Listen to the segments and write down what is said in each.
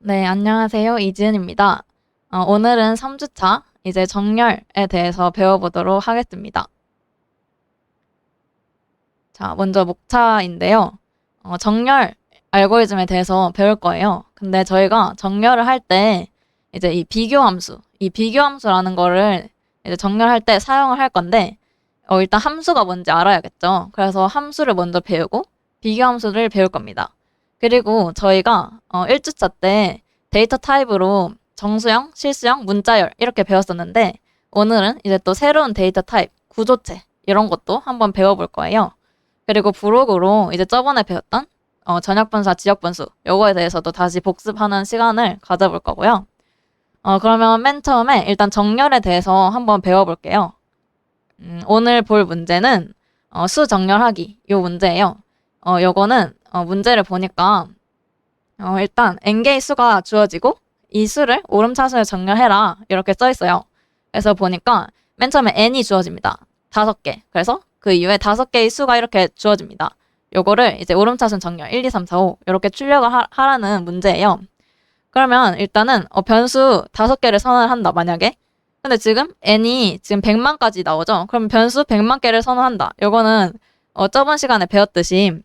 네, 안녕하세요. 이지은입니다. 오늘은 3주차 이제 정렬에 대해서 배워보도록 하겠습니다. 자, 먼저 목차인데요. 정렬 알고리즘에 대해서 배울 거예요. 근데 저희가 정렬을 할 때 이제 이 비교함수라는 거를 이제 정렬할 때 사용을 할 건데, 일단 함수가 뭔지 알아야겠죠. 그래서 함수를 먼저 배우고 비교함수를 배울 겁니다. 그리고 저희가 1주차 때 데이터 타입으로 정수형, 실수형, 문자열 이렇게 배웠었는데 오늘은 이제 또 새로운 데이터 타입, 구조체 이런 것도 한번 배워볼 거예요. 그리고 부록으로 이제 저번에 배웠던 전역분사, 지역분수 요거에 대해서도 다시 복습하는 시간을 가져볼 거고요. 그러면 맨 처음에 일단 정렬에 대해서 한번 배워볼게요. 오늘 볼 문제는 수 정렬하기 요 문제예요. 요거는 문제를 보니까 일단 n개의 수가 주어지고 이 수를 오름차순에 정렬해라 이렇게 써 있어요. 그래서 보니까 맨 처음에 n이 주어집니다. 5개. 그래서 그 이후에 5개의 수가 이렇게 주어집니다. 요거를 이제 오름차순 정렬 1, 2, 3, 4, 5 이렇게 출력을 하라는 문제예요. 그러면 일단은 변수 5개를 선언한다 만약에. 근데 지금 n이 지금 100만까지 나오죠. 그럼 변수 100만 개를 선언한다. 요거는 저번 시간에 배웠듯이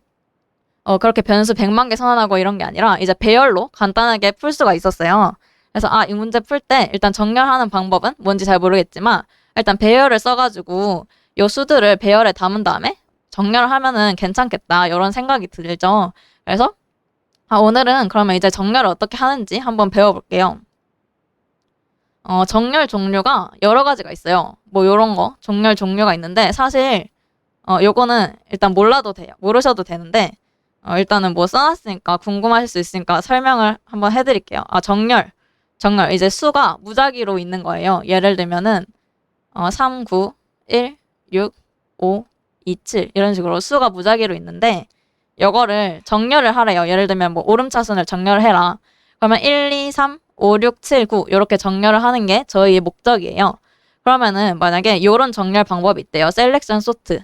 그렇게 변수 100만 개 선언하고 이런 게 아니라 이제 배열로 간단하게 풀 수가 있었어요. 그래서 이 문제 풀 때 일단 정렬하는 방법은 뭔지 잘 모르겠지만 일단 배열을 써가지고 요 수들을 배열에 담은 다음에 정렬을 하면은 괜찮겠다 이런 생각이 들죠. 그래서 오늘은 그러면 이제 정렬을 어떻게 하는지 한번 배워볼게요. 정렬 종류가 여러 가지가 있어요. 뭐 요런 거 정렬 종류가 있는데 사실 요거는 일단 몰라도 돼요. 모르셔도 되는데 일단은 뭐 써놨으니까 궁금하실 수 있으니까 설명을 한번 해드릴게요. 정렬 이제 수가 무작위로 있는 거예요. 예를 들면은 3, 9, 1, 6, 5, 2, 7 이런 식으로 수가 무작위로 있는데 요거를 정렬을 하래요. 예를 들면 뭐 오름차순을 정렬해라. 그러면 1, 2, 3, 5, 6, 7, 9 이렇게 정렬을 하는 게 저희의 목적이에요. 그러면은 만약에 요런 정렬 방법이 있대요. 셀렉션 소트.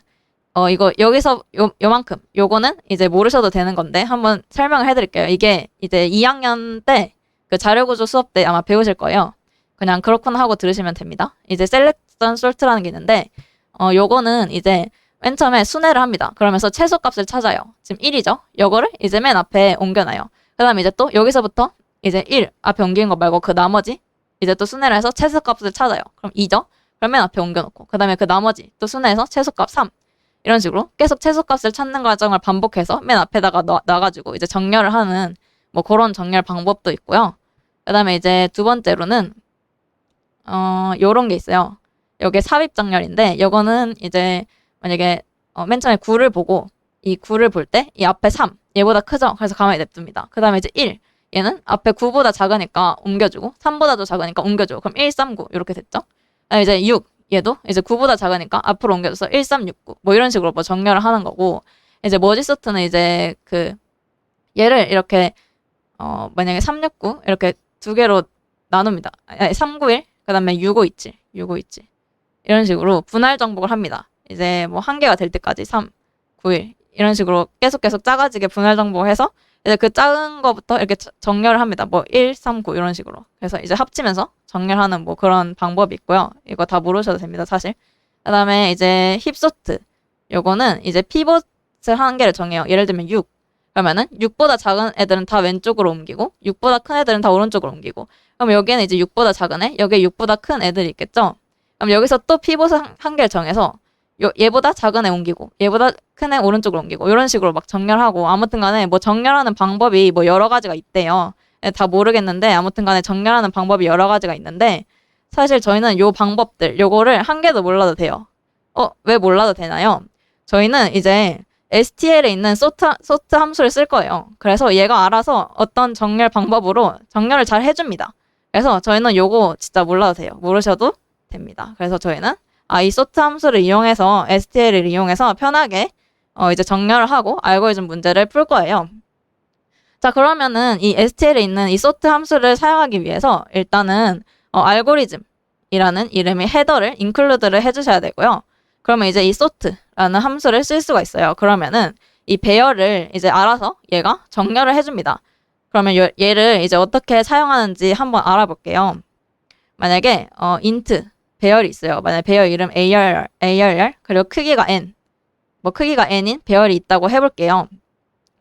이거 여기서 요만큼 요거는 이제 모르셔도 되는 건데 한번 설명을 해드릴게요. 이게 이제 2학년 때 그 자료구조 수업 때 아마 배우실 거예요. 그냥 그렇구나 하고 들으시면 됩니다. 이제 셀렉션 솔트라는 게 있는데 요거는 이제 맨 처음에 순회를 합니다. 그러면서 최소값을 찾아요. 지금 1이죠? 요거를 이제 맨 앞에 옮겨놔요. 그 다음에 이제 또 여기서부터 이제 1 앞에 옮기는 거 말고 그 나머지 이제 또 순회를 해서 최소값을 찾아요. 그럼 2죠? 그럼 맨 앞에 옮겨놓고 그 다음에 그 나머지 또 순회해서 최소값 3 이런 식으로 계속 최소값을 찾는 과정을 반복해서 맨 앞에다가 놔가지고 이제 정렬을 하는 뭐 그런 정렬 방법도 있고요. 그 다음에 이제 두 번째로는 요런 게 있어요. 요게 삽입 정렬인데 요거는 이제 만약에 맨 처음에 9를 보고 이 9를 볼 때 이 앞에 3 얘보다 크죠? 그래서 가만히 냅둡니다. 그 다음에 이제 1 얘는 앞에 9보다 작으니까 옮겨주고 3보다도 작으니까 옮겨주고 그럼 1, 3, 9 이렇게 됐죠? 그다음에 이제 6 얘도 이제 9보다 작으니까 앞으로 옮겨줘서 1, 3, 6, 9 뭐 이런 식으로 뭐 정렬을 하는 거고 이제 머지소트는 이제 그 얘를 이렇게 만약에 3, 6, 9 이렇게 두 개로 나눕니다. 3, 9, 1 그 다음에 6, 5, 2, 7 6, 5, 2, 7 이런 식으로 분할 정복을 합니다. 이제 뭐 한 개가 될 때까지 3, 9, 1 이런 식으로 계속 작아지게 분할 정복을 해서 이제 그 작은 거부터 이렇게 정렬을 합니다. 뭐 1, 3, 9 이런 식으로. 그래서 이제 합치면서 정렬하는 뭐 그런 방법이 있고요. 이거 다 모르셔도 됩니다, 사실. 그 다음에 이제 힙소트. 요거는 이제 피봇을 한 개를 정해요. 예를 들면 6. 그러면은 6보다 작은 애들은 다 왼쪽으로 옮기고 6보다 큰 애들은 다 오른쪽으로 옮기고 그럼 여기에는 이제 6보다 작은 애, 여기에 6보다 큰 애들이 있겠죠? 그럼 여기서 또 피봇을 한 개를 정해서 얘보다 작은 애 옮기고 얘보다 큰 애 오른쪽으로 옮기고 이런 식으로 막 정렬하고 아무튼 간에 뭐 정렬하는 방법이 뭐 여러 가지가 있대요. 다 모르겠는데 아무튼 간에 정렬하는 방법이 여러 가지가 있는데 사실 저희는 요 방법들 요거를 한 개도 몰라도 돼요. 왜 몰라도 되나요? 저희는 이제 STL에 있는 소트 함수를 쓸 거예요. 그래서 얘가 알아서 어떤 정렬 방법으로 정렬을 잘 해줍니다. 그래서 저희는 요거 진짜 몰라도 돼요. 모르셔도 됩니다. 그래서 저희는 이 소트 함수를 이용해서 STL을 이용해서 편하게 이제 정렬을 하고 알고리즘 문제를 풀 거예요. 자, 그러면은 이 STL에 있는 이 소트 함수를 사용하기 위해서 일단은 알고리즘이라는 이름의 헤더를 인클루드를 해주셔야 되고요. 그러면 이제 이 sort라는 함수를 쓸 수가 있어요. 그러면은 이 배열을 이제 알아서 얘가 정렬을 해줍니다. 그러면 얘를 이제 어떻게 사용하는지 한번 알아볼게요. 만약에 int 배열이 있어요. 만약에 배열 이름 ARR 그리고 크기가 n, 뭐 크기가 n인 배열이 있다고 해볼게요.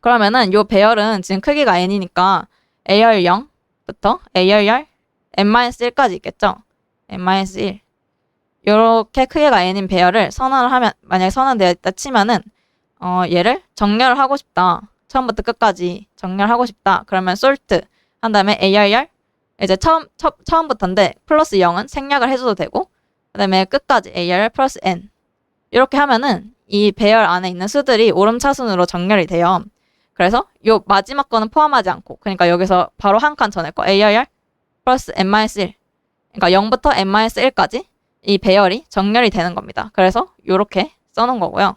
그러면은 요 배열은 지금 크기가 n이니까 AR 0부터 ARR n-1까지 있겠죠. n-1 요렇게 크기가 n인 배열을 선언을 하면, 만약에 선언되어 있다 치면은 얘를 정렬을 하고 싶다. 처음부터 끝까지 정렬하고 싶다. 그러면 sort 한 다음에 ARR 이제 처음부터인데 플러스 0은 생략을 해줘도 되고, 그 다음에 끝까지 ARR 플러스 n 이렇게 하면은 이 배열 안에 있는 수들이 오름차순으로 정렬이 돼요. 그래서 요 마지막 거는 포함하지 않고, 그러니까 여기서 바로 한 칸 전에 거 ARR 플러스 n-1 그러니까 0부터 n-1까지 이 배열이 정렬이 되는 겁니다. 그래서 요렇게 써놓은 거고요.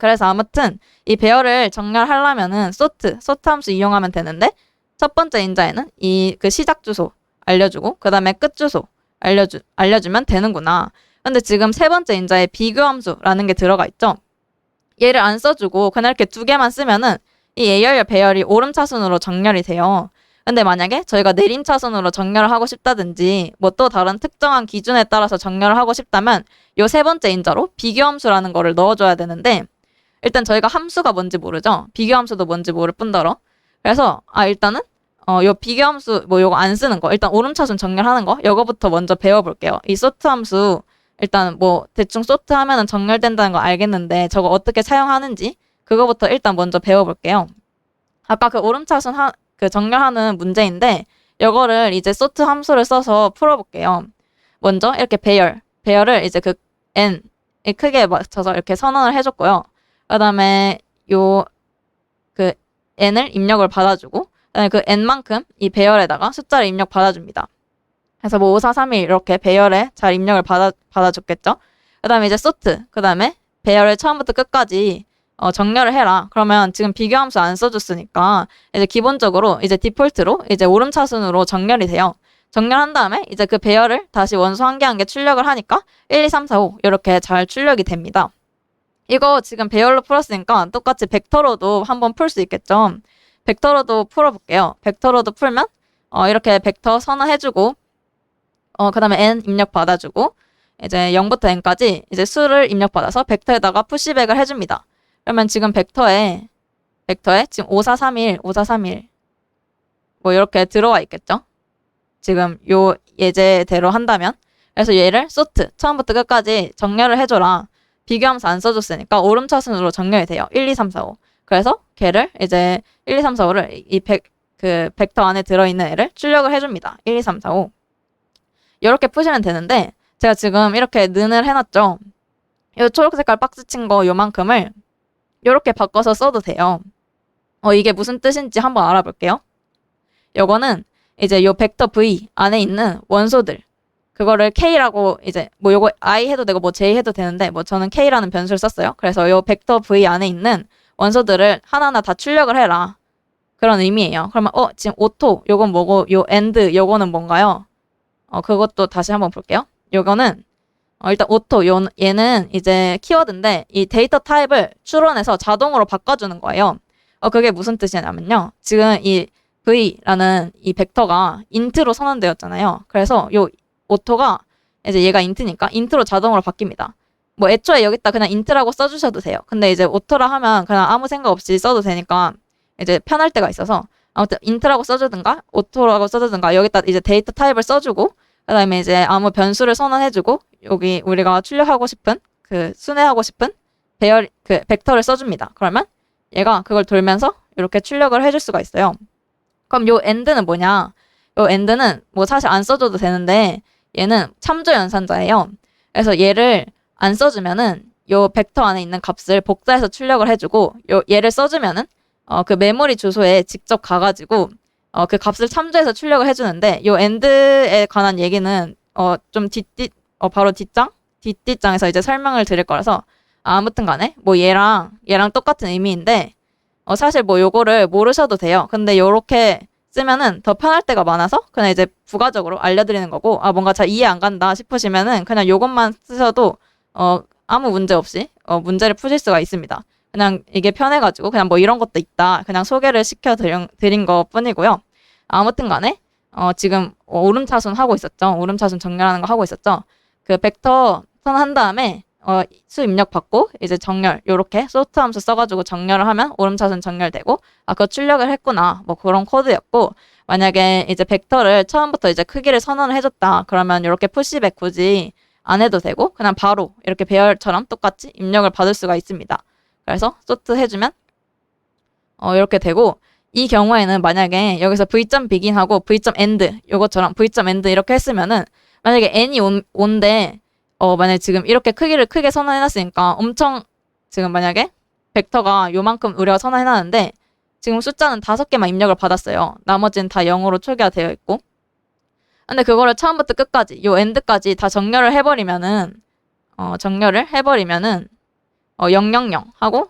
그래서 아무튼 이 배열을 정렬하려면은 sort 함수 이용하면 되는데, 첫 번째 인자에는 그 시작 주소 알려주고 그 다음에 끝 주소 알려주면 되는구나. 근데 지금 세 번째 인자에 비교 함수라는 게 들어가 있죠. 얘를 안 써주고 그냥 이렇게 두 개만 쓰면은 이 ARR 배열이 오름차순으로 정렬이 돼요. 근데 만약에 저희가 내림차순으로 정렬을 하고 싶다든지 뭐 또 다른 특정한 기준에 따라서 정렬을 하고 싶다면 요 세 번째 인자로 비교 함수라는 거를 넣어줘야 되는데, 일단 저희가 함수가 뭔지 모르죠. 비교 함수도 뭔지 모를 뿐더러. 그래서 일단은 요 비교 함수 뭐 요거 안 쓰는 거, 일단 오름차순 정렬하는 거 요거부터 먼저 배워볼게요. 이 sort 함수 일단 뭐 대충 sort 하면은 정렬된다는 거 알겠는데 저거 어떻게 사용하는지 그거부터 일단 먼저 배워볼게요. 아까 그 오름차순 그 정렬하는 문제인데 요거를 이제 sort 함수를 써서 풀어볼게요. 먼저 이렇게 배열을 이제 그 n 크기에 맞춰서 이렇게 선언을 해줬고요. 그 다음에 그 n을 입력을 받아주고, 그다음에 그 n만큼 이 배열에다가 숫자를 입력 받아줍니다. 그래서 뭐 5, 4, 3, 1 이렇게 배열에 잘 입력을 받아줬겠죠. 그 다음에 이제 sort, 그 다음에 배열을 처음부터 끝까지 정렬을 해라. 그러면 지금 비교 함수 안 써줬으니까 이제 기본적으로 이제 디폴트로 이제 오름차순으로 정렬이 돼요. 정렬한 다음에 이제 그 배열을 다시 원수 한 개 한 개 출력을 하니까 1, 2, 3, 4, 5 이렇게 잘 출력이 됩니다. 이거 지금 배열로 풀었으니까 똑같이 벡터로도 한번 풀 수 있겠죠. 벡터로도 풀어볼게요. bekto로도 풀면 이렇게 벡터 선언해주고 그 다음에 n 입력 받아주고 이제 0부터 n까지 이제 수를 입력받아서 벡터에다가 푸시백을 해줍니다. 그러면 지금 벡터에 지금 5, 4, 3, 1, 5, 4, 3, 1 뭐 이렇게 들어와 있겠죠. 지금 요 예제대로 한다면, 그래서 얘를 sort 처음부터 끝까지 정렬을 해줘라. 비교함수 안 써줬으니까 오름차순으로 정렬이 돼요. 1, 2, 3, 4, 5. 그래서 걔를 이제 1, 2, 3, 4, 5를 그 벡터 안에 들어있는 애를 출력을 해줍니다. 1, 2, 3, 4, 5. 이렇게 푸시면 되는데 제가 지금 이렇게 는을 해놨죠. 이 초록 색깔 박스 친 거 요만큼을 이렇게 바꿔서 써도 돼요. 이게 무슨 뜻인지 한번 알아볼게요. 요거는 이제 요 벡터 V 안에 있는 원소들, 그거를 K라고 이제 뭐 요거 I 해도 되고 뭐 J 해도 되는데 뭐 저는 K라는 변수를 썼어요. 그래서 요 벡터 V 안에 있는 원소들을 하나하나 다 출력을 해라. 그런 의미예요. 그러면 지금 오토 요건 뭐고 요 엔드 요거는 뭔가요? 그것도 다시 한번 볼게요. 요거는 일단 오토 얘는 이제 키워드인데 이 데이터 타입을 추론해서 자동으로 바꿔주는 거예요. 그게 무슨 뜻이냐면요. 지금 이 V라는 이 벡터가 인트로 선언되었잖아요. 그래서 요 오토가 이제 얘가 인트니까 인트로 자동으로 바뀝니다. 뭐 애초에 여기다 그냥 인트라고 써주셔도 돼요. 근데 이제 오토라 하면 그냥 아무 생각 없이 써도 되니까 이제 편할 때가 있어서 아무튼 인트라고 써주든가 오토라고 써주든가 여기다 이제 데이터 타입을 써주고 그 다음에 이제 아무 변수를 선언해주고 여기 우리가 출력하고 싶은 그 순회하고 싶은 배열 그 벡터를 써줍니다. 그러면 얘가 그걸 돌면서 이렇게 출력을 해줄 수가 있어요. 그럼 요 end는 뭐냐? 요 end는 뭐 사실 안 써줘도 되는데 얘는 참조 연산자예요. 그래서 얘를 안 써주면은 요 벡터 안에 있는 값을 복사해서 출력을 해주고 얘를 써주면은 그 메모리 주소에 직접 가가지고 그 값을 참조해서 출력을 해주는데 요 end에 관한 얘기는 좀 바로 뒷장에서 이제 설명을 드릴 거라서 아무튼 간에 뭐 얘랑 똑같은 의미인데 사실 뭐 요거를 모르셔도 돼요. 근데 요렇게 쓰면은 더 편할 때가 많아서 그냥 이제 부가적으로 알려드리는 거고 뭔가 잘 이해 안 간다 싶으시면은 그냥 요것만 쓰셔도 아무 문제 없이 문제를 푸실 수가 있습니다. 그냥 이게 편해가지고 그냥 뭐 이런 것도 있다. 그냥 소개를 시켜드린 것 뿐이고요. 아무튼 간에 지금 오름차순 하고 있었죠. 오름차순 정렬하는 거 하고 있었죠. 그 벡터 선한 다음에 수 입력 받고 이제 정렬 요렇게 소트 함수 써가지고 정렬을 하면 오름차순 정렬되고 그거 출력을 했구나 뭐 그런 코드였고 만약에 이제 벡터를 처음부터 이제 크기를 선언을 해줬다 그러면 이렇게 푸시백 굳이 안 해도 되고 그냥 바로 이렇게 배열처럼 똑같이 입력을 받을 수가 있습니다. 그래서 소트 해주면 이렇게 되고 이 경우에는 만약에 여기서 v.begin하고 v.end 요것처럼 v.end 이렇게 했으면은 만약에 n이 온데 만약에 지금 이렇게 크기를 크게 선언해놨으니까 엄청 지금 만약에 벡터가 요만큼 우리가 선언해놨는데 지금 숫자는 5개만 입력을 받았어요. 나머지는 다 0으로 초기화되어 있고 근데 그거를 처음부터 끝까지 요 end까지 다 정렬을 해버리면은 000 하고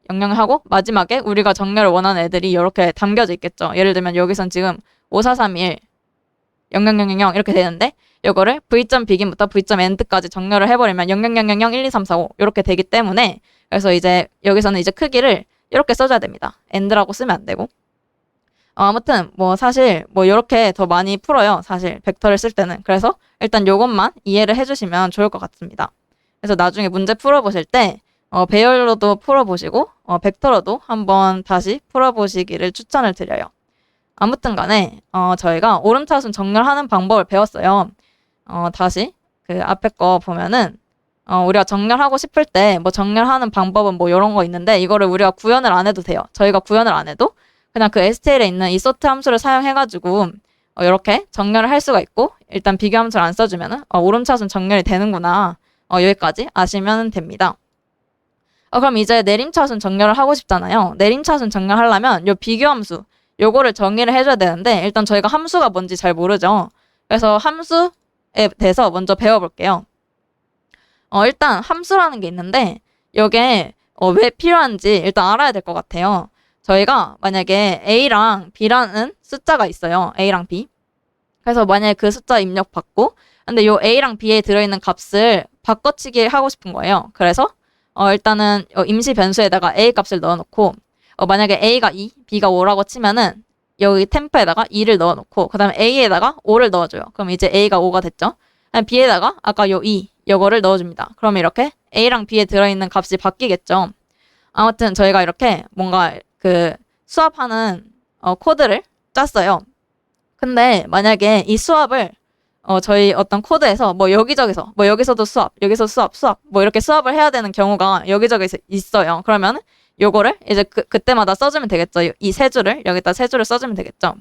000 하고 마지막에 우리가 정렬을 원하는 애들이 이렇게 담겨져 있겠죠. 예를 들면 여기선 지금 5431 0000 이렇게 되는데 요거를 v.begin부터 v.end까지 정렬을 해버리면 0000 1, 2, 3, 4, 5 이렇게 되기 때문에 그래서 이제 여기서는 이제 크기를 이렇게 써줘야 됩니다. end라고 쓰면 안 되고 아무튼 뭐 사실 뭐 이렇게 더 많이 풀어요. 사실 벡터를 쓸 때는 그래서 일단 요것만 이해를 해주시면 좋을 것 같습니다. 그래서 나중에 문제 풀어보실 때 배열로도 풀어보시고 벡터로도 한번 다시 풀어보시기를 추천을 드려요. 아무튼 간에 저희가 오름차순 정렬하는 방법을 배웠어요. 다시 그 앞에 거 보면은 우리가 정렬하고 싶을 때 뭐 정렬하는 방법은 뭐 이런 거 있는데 이거를 우리가 구현을 안 해도 돼요. 저희가 구현을 안 해도 그냥 그 STL에 있는 이 sort 함수를 사용해가지고 이렇게 정렬을 할 수가 있고 일단 비교 함수를 안 써주면은 오름차순 정렬이 되는구나. 여기까지 아시면 됩니다. 그럼 이제 내림차순 정렬을 하고 싶잖아요. 내림차순 정렬하려면 요 비교 함수 요거를 정의를 해줘야 되는데 일단 저희가 함수가 뭔지 잘 모르죠. 그래서 함수에 대해서 먼저 배워볼게요. 일단 함수라는 게 있는데 이게 왜 필요한지 일단 알아야 될 것 같아요. 저희가 만약에 A랑 B라는 숫자가 있어요. A랑 B. 그래서 만약에 그 숫자 입력 받고 근데 요 A랑 B에 들어있는 값을 바꿔치기 하고 싶은 거예요. 그래서 일단은 임시 변수에다가 A 값을 넣어놓고 만약에 A가 2, B가 5라고 치면은 여기 템프에다가 2를 넣어놓고 그 다음에 A에다가 5를 넣어줘요. 그럼 이제 A가 5가 됐죠. B에다가 아까 요 2, 요거를 넣어줍니다. 그러면 이렇게 A랑 B에 들어있는 값이 바뀌겠죠. 아무튼 저희가 이렇게 뭔가 그 수합하는 코드를 짰어요. 근데 만약에 이 수합을 저희 어떤 코드에서 뭐 여기저기서 뭐 여기서도 수합, 여기서 수합 뭐 이렇게 수합을 해야 되는 경우가 여기저기 있어요. 그러면 요거를 이제 그때마다 써주면 되겠죠. 이 세 줄을 여기다 세 줄을 써주면 되겠죠.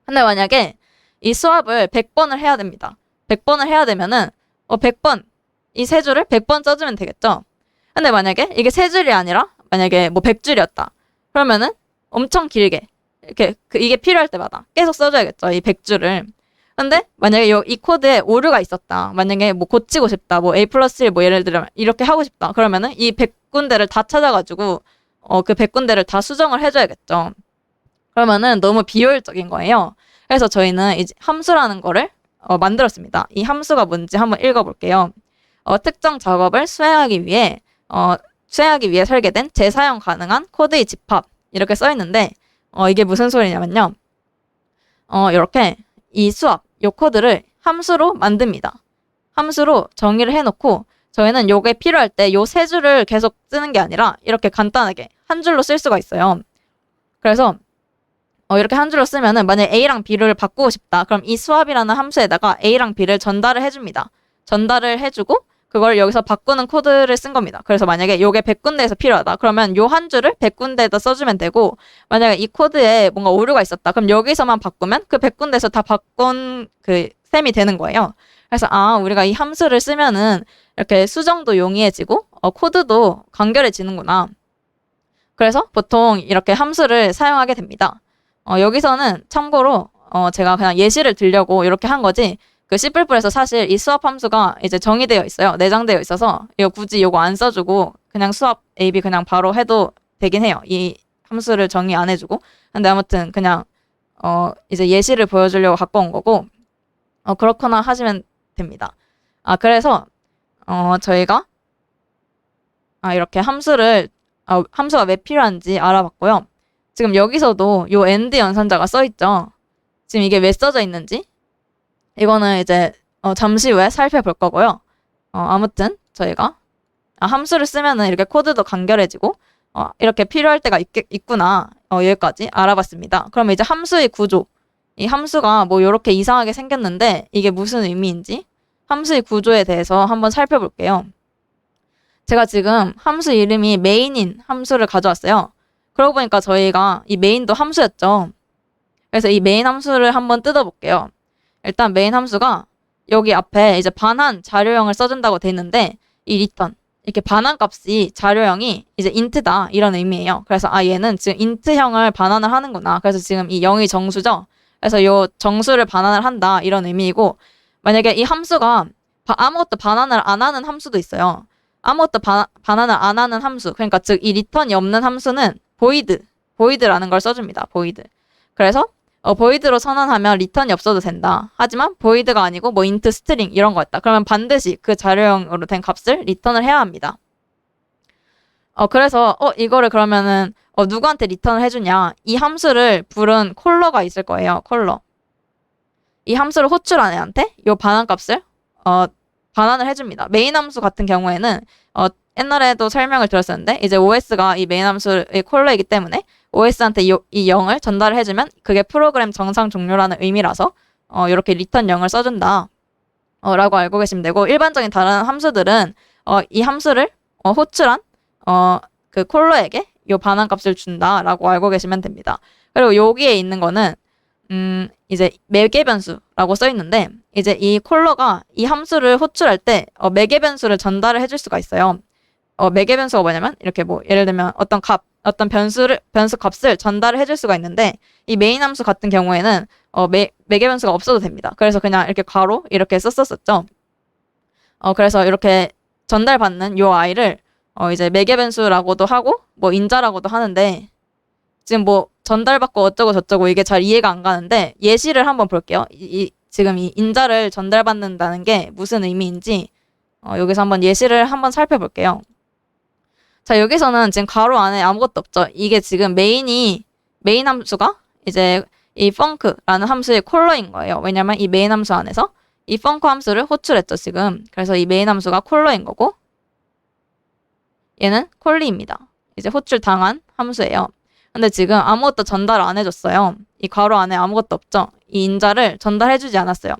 근데 만약에 이 수합을 100번을 해야 됩니다. 100번을 해야 되면은 100번 이 세 줄을 100번 써주면 되겠죠. 근데 만약에 이게 세 줄이 아니라 만약에 뭐 100줄이었다. 그러면은 엄청 길게 이렇게 이게 필요할 때마다 계속 써줘야겠죠. 이 100줄을. 근데 만약에 이 코드에 오류가 있었다. 만약에 뭐 고치고 싶다. 뭐 A+1 뭐 예를 들면 이렇게 하고 싶다. 그러면은 이 100군데를 다 찾아가지고 그 100군데를 다 수정을 해줘야겠죠. 그러면은 너무 비효율적인 거예요. 그래서 저희는 이제 함수라는 거를 만들었습니다. 이 함수가 뭔지 한번 읽어볼게요. 특정 작업을 수행하기 위해 설계된 재사용 가능한 코드의 집합 이렇게 써 있는데 이게 무슨 소리냐면요. 이렇게 이 수합, 요 코드를 함수로 만듭니다. 함수로 정의를 해놓고 저희는 요게 필요할 때 요 세 줄을 계속 쓰는 게 아니라 이렇게 간단하게 한 줄로 쓸 수가 있어요. 그래서 이렇게 한 줄로 쓰면은 만약에 A랑 B를 바꾸고 싶다. 그럼 이 수합이라는 함수에다가 A랑 B를 전달을 해줍니다. 전달을 해주고 그걸 여기서 바꾸는 코드를 쓴 겁니다. 그래서 만약에 요게 100군데에서 필요하다. 그러면 요 한 줄을 100군데에다 써주면 되고 만약에 이 코드에 뭔가 오류가 있었다. 그럼 여기서만 바꾸면 그 100군데에서 다 바꾼 그 셈이 되는 거예요. 그래서 우리가 이 함수를 쓰면은 이렇게 수정도 용이해지고 코드도 간결해지는구나. 그래서 보통 이렇게 함수를 사용하게 됩니다. 여기서는 참고로 제가 그냥 예시를 들려고 이렇게 한 거지 그 C++에서 사실 이 수합 함수가 이제 정의되어 있어요. 내장되어 있어서 이거 굳이 이거 안 써주고 그냥 수합 AB 그냥 바로 해도 되긴 해요. 이 함수를 정의 안 해주고. 근데 아무튼 그냥 이제 예시를 보여주려고 갖고 온 거고 그렇거나 하시면 됩니다. 그래서 저희가 이렇게 함수를 함수가 왜 필요한지 알아봤고요. 지금 여기서도 요 end 연산자가 써있죠. 지금 이게 왜 써져 있는지 이거는 이제 잠시 후에 살펴볼 거고요. 아무튼 저희가 함수를 쓰면은 이렇게 코드도 간결해지고 이렇게 필요할 때가 있구나. 여기까지 알아봤습니다. 그럼 이제 함수의 구조. 이 함수가 뭐 이렇게 이상하게 생겼는데 이게 무슨 의미인지 함수의 구조에 대해서 한번 살펴볼게요. 제가 지금 함수 이름이 메인인 함수를 가져왔어요. 그러고 보니까 저희가 이 메인도 함수였죠. 그래서 이 메인 함수를 한번 뜯어볼게요. 일단 메인 함수가 여기 앞에 이제 반환 자료형을 써준다고 돼 있는데 이 return 이렇게 반환 값이 자료형이 이제 int다 이런 의미예요. 그래서 얘는 지금 int형을 반환을 하는구나. 그래서 지금 이 0이 정수죠. 그래서 요 정수를 반환을 한다 이런 의미이고 만약에 이 함수가 아무것도 반환을 안 하는 함수도 있어요. 아무것도 반환을 안 하는 함수 그러니까 즉 이 return이 없는 함수는 void라는 걸 써줍니다. void. 그래서 void로 선언하면 return이 없어도 된다. 하지만 void가 아니고 뭐 int string 이런 거였다. 그러면 반드시 그 자료형으로 된 값을 return을 해야 합니다. 그래서 이거를 그러면은 누구한테 return을 해주냐? 이 함수를 부른 콜러가 있을 거예요. 콜러. 이 함수를 호출한 애한테 요 반환 값을 반환을 해줍니다. 메인 함수 같은 경우에는 옛날에도 설명을 드렸었는데 이제 OS가 이 메인 함수의 콜러이기 때문에 OS한테 이 0을 전달을 해주면 그게 프로그램 정상 종료라는 의미라서 이렇게 return 0을 써준다 라고 알고 계시면 되고 일반적인 다른 함수들은 이 함수를 호출한 그 콜러에게 요 반환 값을 준다 라고 알고 계시면 됩니다. 그리고 여기에 있는 거는 이제 매개 변수라고 써 있는데 이제 이 콜러가 이 함수를 호출할 때 매개 변수를 전달을 해줄 수가 있어요. 매개 변수가 뭐냐면 이렇게 뭐 예를 들면 어떤 변수 값을 전달을 해줄 수가 있는데 이 메인 함수 같은 경우에는 매개 변수가 없어도 됩니다. 그래서 그냥 이렇게 괄호 이렇게 썼었죠. 그래서 이렇게 전달받는 요 아이를 이제 매개 변수라고도 하고 뭐 인자라고도 하는데 지금 뭐 전달받고 어쩌고 저쩌고 이게 잘 이해가 안 가는데 예시를 한번 볼게요. 지금 이 인자를 전달받는다는 게 무슨 의미인지 여기서 한번 예시를 한번 살펴볼게요. 자, 여기서는 지금 괄호 안에 아무것도 없죠. 이게 지금 메인 함수가 이제 이 func라는 함수의 콜러인 거예요. 왜냐면 이 메인 함수 안에서 이 func 함수를 호출했죠, 지금. 그래서 이 메인 함수가 콜러인 거고 얘는 콜리입니다. 이제 호출 당한 함수예요. 근데 지금 아무것도 전달 안 해줬어요. 이 괄호 안에 아무것도 없죠. 이 인자를 전달해주지 않았어요.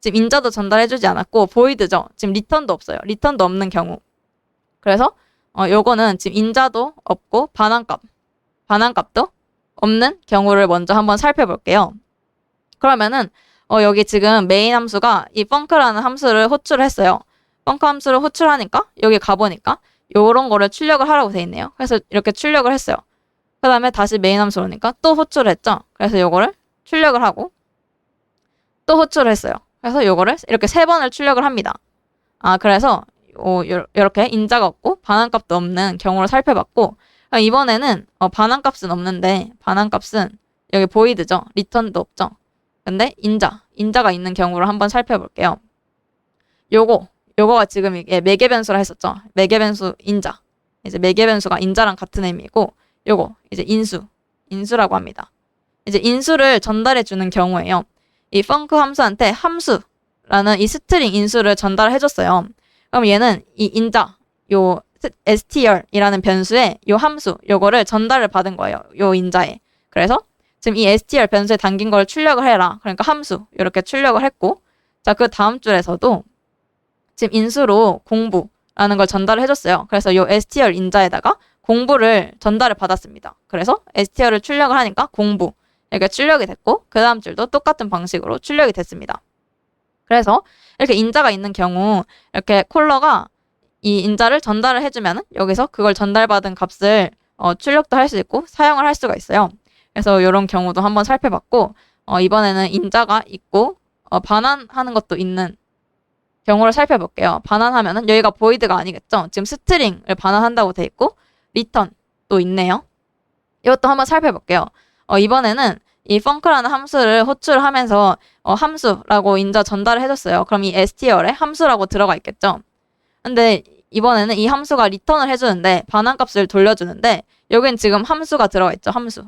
지금 인자도 전달해주지 않았고 void죠. 지금 return도 없어요. return도 없는 경우. 그래서 요거는 지금 인자도 없고 반환값도 없는 경우를 먼저 한번 살펴볼게요. 그러면은 여기 지금 메인 함수가 이 func라는 함수를 호출을 했어요. func 함수를 호출하니까 여기 가보니까 요런 거를 출력을 하라고 돼 있네요. 그래서 이렇게 출력을 했어요. 그 다음에 다시 메인 함수 오니까 또 호출을 했죠. 그래서 요거를 출력을 하고 또 호출을 했어요. 그래서 요거를 이렇게 3번을 출력을 합니다. 그래서 이렇게 인자가 없고 반환값도 없는 경우를 살펴봤고 이번에는 반환값은 없는데 반환값은 여기 void죠. return도 없죠. 근데 인자가 있는 경우를 한번 살펴볼게요. 요거가 지금 이게 매개 변수라 했었죠. 매개 변수 인자. 이제 매개 변수가 인자랑 같은 의미고 요거 이제 인수라고 합니다. 이제 인수를 전달해 주는 경우에요. 이 func 함수한테 함수라는 이 스트링 인수를 전달해 줬어요. 그럼 얘는 이 인자 요 str이라는 변수에 요 함수 요거를 전달을 받은 거예요. 요 인자에. 그래서 지금 이 str 변수에 담긴 걸 출력을 해라. 그러니까 함수 이렇게 출력을 했고 자, 그 다음 줄에서도 지금 인수로 공부라는 걸 전달을 해줬어요. 그래서 요 str 인자에다가 공부를 전달을 받았습니다. 그래서 str을 출력을 하니까 공부 이렇게 출력이 됐고 그 다음 줄도 똑같은 방식으로 출력이 됐습니다. 그래서 이렇게 인자가 있는 경우 이렇게 콜러가 이 인자를 전달을 해주면 여기서 그걸 전달받은 값을 출력도 할 수 있고 사용을 할 수가 있어요. 그래서 이런 경우도 한번 살펴봤고 이번에는 인자가 있고 반환하는 것도 있는 경우를 살펴볼게요. 반환하면은 여기가 void가 아니겠죠. 지금 스트링을 반환한다고 돼 있고 return도 있네요. 이것도 한번 살펴볼게요. 이번에는 이 func라는 함수를 호출하면서 함수라고 인자 전달을 해줬어요. 그럼 이 str에 함수라고 들어가 있겠죠. 근데 이번에는 이 함수가 리턴을 해주는데 반환값을 돌려주는데 여긴 지금 함수가 들어가 있죠. 함수.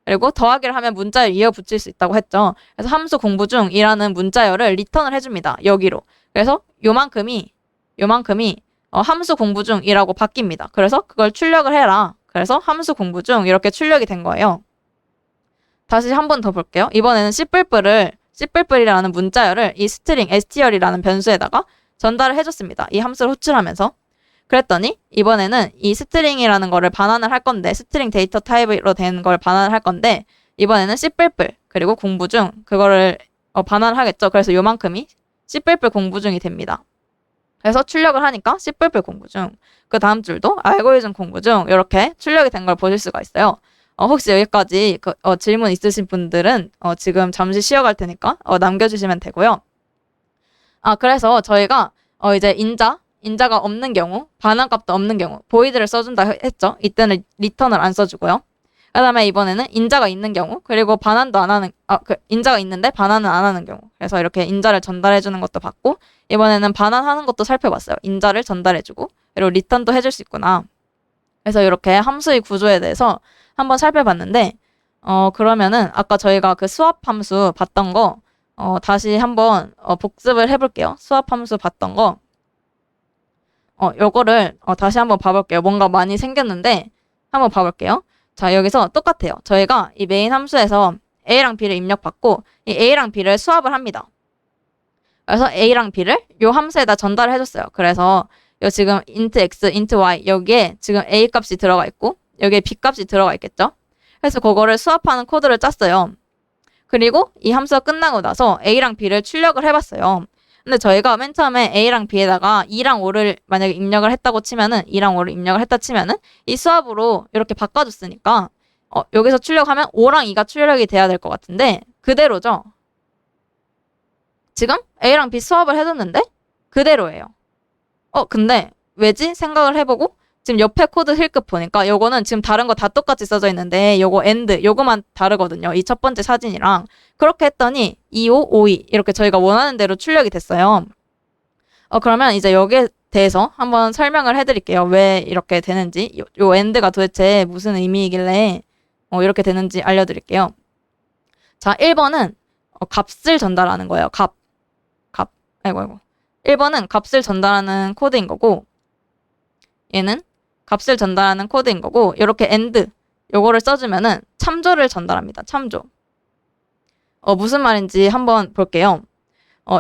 그리고 더하기를 하면 문자열 이어 붙일 수 있다고 했죠. 그래서 함수 공부 중이라는 문자열을 리턴을 해줍니다. 여기로. 그래서 요만큼이 함수 공부 중이라고 바뀝니다. 그래서 그걸 출력을 해라. 그래서 함수 공부 중 이렇게 출력이 된 거예요. 다시 한 번 더 볼게요. 이번에는 씨뿔뿔이라는 문자열을 이 스트링 str이라는 변수에다가 전달을 해줬습니다. 이 함수를 호출하면서. 그랬더니 이번에는 이 스트링이라는 거를 반환을 할 건데 스트링 데이터 타입으로 된 걸 반환을 할 건데 이번에는 씨뿔뿔 그리고 공부 중 그거를 반환을 하겠죠. 그래서 요만큼이 씨뿔뿔 공부 중이 됩니다. 그래서 출력을 하니까 씨뿔뿔 공부 중 그 다음 줄도 알고리즘 공부 중 이렇게 출력이 된 걸 보실 수가 있어요. 혹시 여기까지 질문 있으신 분들은 지금 잠시 쉬어갈 테니까 남겨주시면 되고요. 그래서 저희가 이제 인자가 없는 경우, 반환값도 없는 경우 보이드를 써준다 했죠. 이때는 리턴을 안 써주고요. 그 다음에 이번에는 인자가 있는 경우, 그리고 반환도 안 하는, 인자가 있는데 반환은 안 하는 경우. 그래서 이렇게 인자를 전달해주는 것도 봤고, 이번에는 반환하는 것도 살펴봤어요. 인자를 전달해주고, 그리고 리턴도 해줄 수 있구나. 그래서 이렇게 함수의 구조에 대해서 한번 살펴봤는데, 그러면은 아까 저희가 그 수압 함수 봤던 거, 다시 한번 복습을 해볼게요. 수압 함수 봤던 거. 요거를 다시 한번 봐볼게요. 뭔가 많이 생겼는데, 한번 봐볼게요. 자, 여기서 똑같아요. 저희가 이 메인 함수에서 A랑 B를 입력받고 이 A랑 B를 수합을 합니다. 그래서 A랑 B를 요 함수에다 전달을 해줬어요. 그래서 요 지금 int x, int y 여기에 지금 A 값이 들어가 있고 여기에 B 값이 들어가 있겠죠. 그래서 그거를 수합하는 코드를 짰어요. 그리고 이 함수가 끝나고 나서 A랑 B를 출력을 해봤어요. 근데 저희가 맨 처음에 A랑 B에다가 2랑 5를 만약에 입력을 했다고 치면은 2랑 5를 입력을 했다 치면은 이 수합으로 이렇게 바꿔줬으니까 여기서 출력하면 5랑 2가 출력이 돼야 될 것 같은데 그대로죠. 지금 A랑 B 수합을 해줬는데 그대로예요. 근데 왜지? 생각을 해보고 지금 옆에 코드 힐급 보니까 요거는 지금 다른 거 다 똑같이 써져 있는데 요거 end 요거만 다르거든요. 이 첫 번째 사진이랑. 그렇게 했더니 25, 52 이렇게 저희가 원하는 대로 출력이 됐어요. 그러면 이제 여기에 대해서 한번 설명을 해드릴게요. 왜 이렇게 되는지 요 end가 도대체 무슨 의미이길래 이렇게 되는지 알려드릴게요. 자, 1번은 값을 전달하는 거예요. 값. 아이고. 1번은 값을 전달하는 코드인 거고 얘는 값을 전달하는 코드인 거고 이렇게 end 요거를 써주면은 참조를 전달합니다. 참조. 무슨 말인지 한번 볼게요.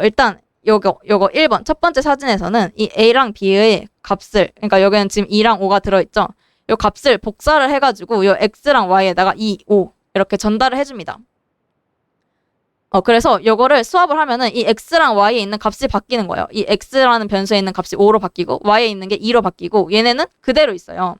일단 요거 1번 첫 번째 사진에서는 이 A랑 B의 값을 그러니까 여기는 지금 2랑 5가 들어있죠. 요 값을 복사를 해가지고 요 X랑 Y에다가 2, 5 이렇게 전달을 해줍니다. 그래서 요거를 수합을 하면은 이 X랑 Y에 있는 값이 바뀌는 거예요. 이 X라는 변수에 있는 값이 5로 바뀌고 Y에 있는 게 2로 바뀌고 얘네는 그대로 있어요.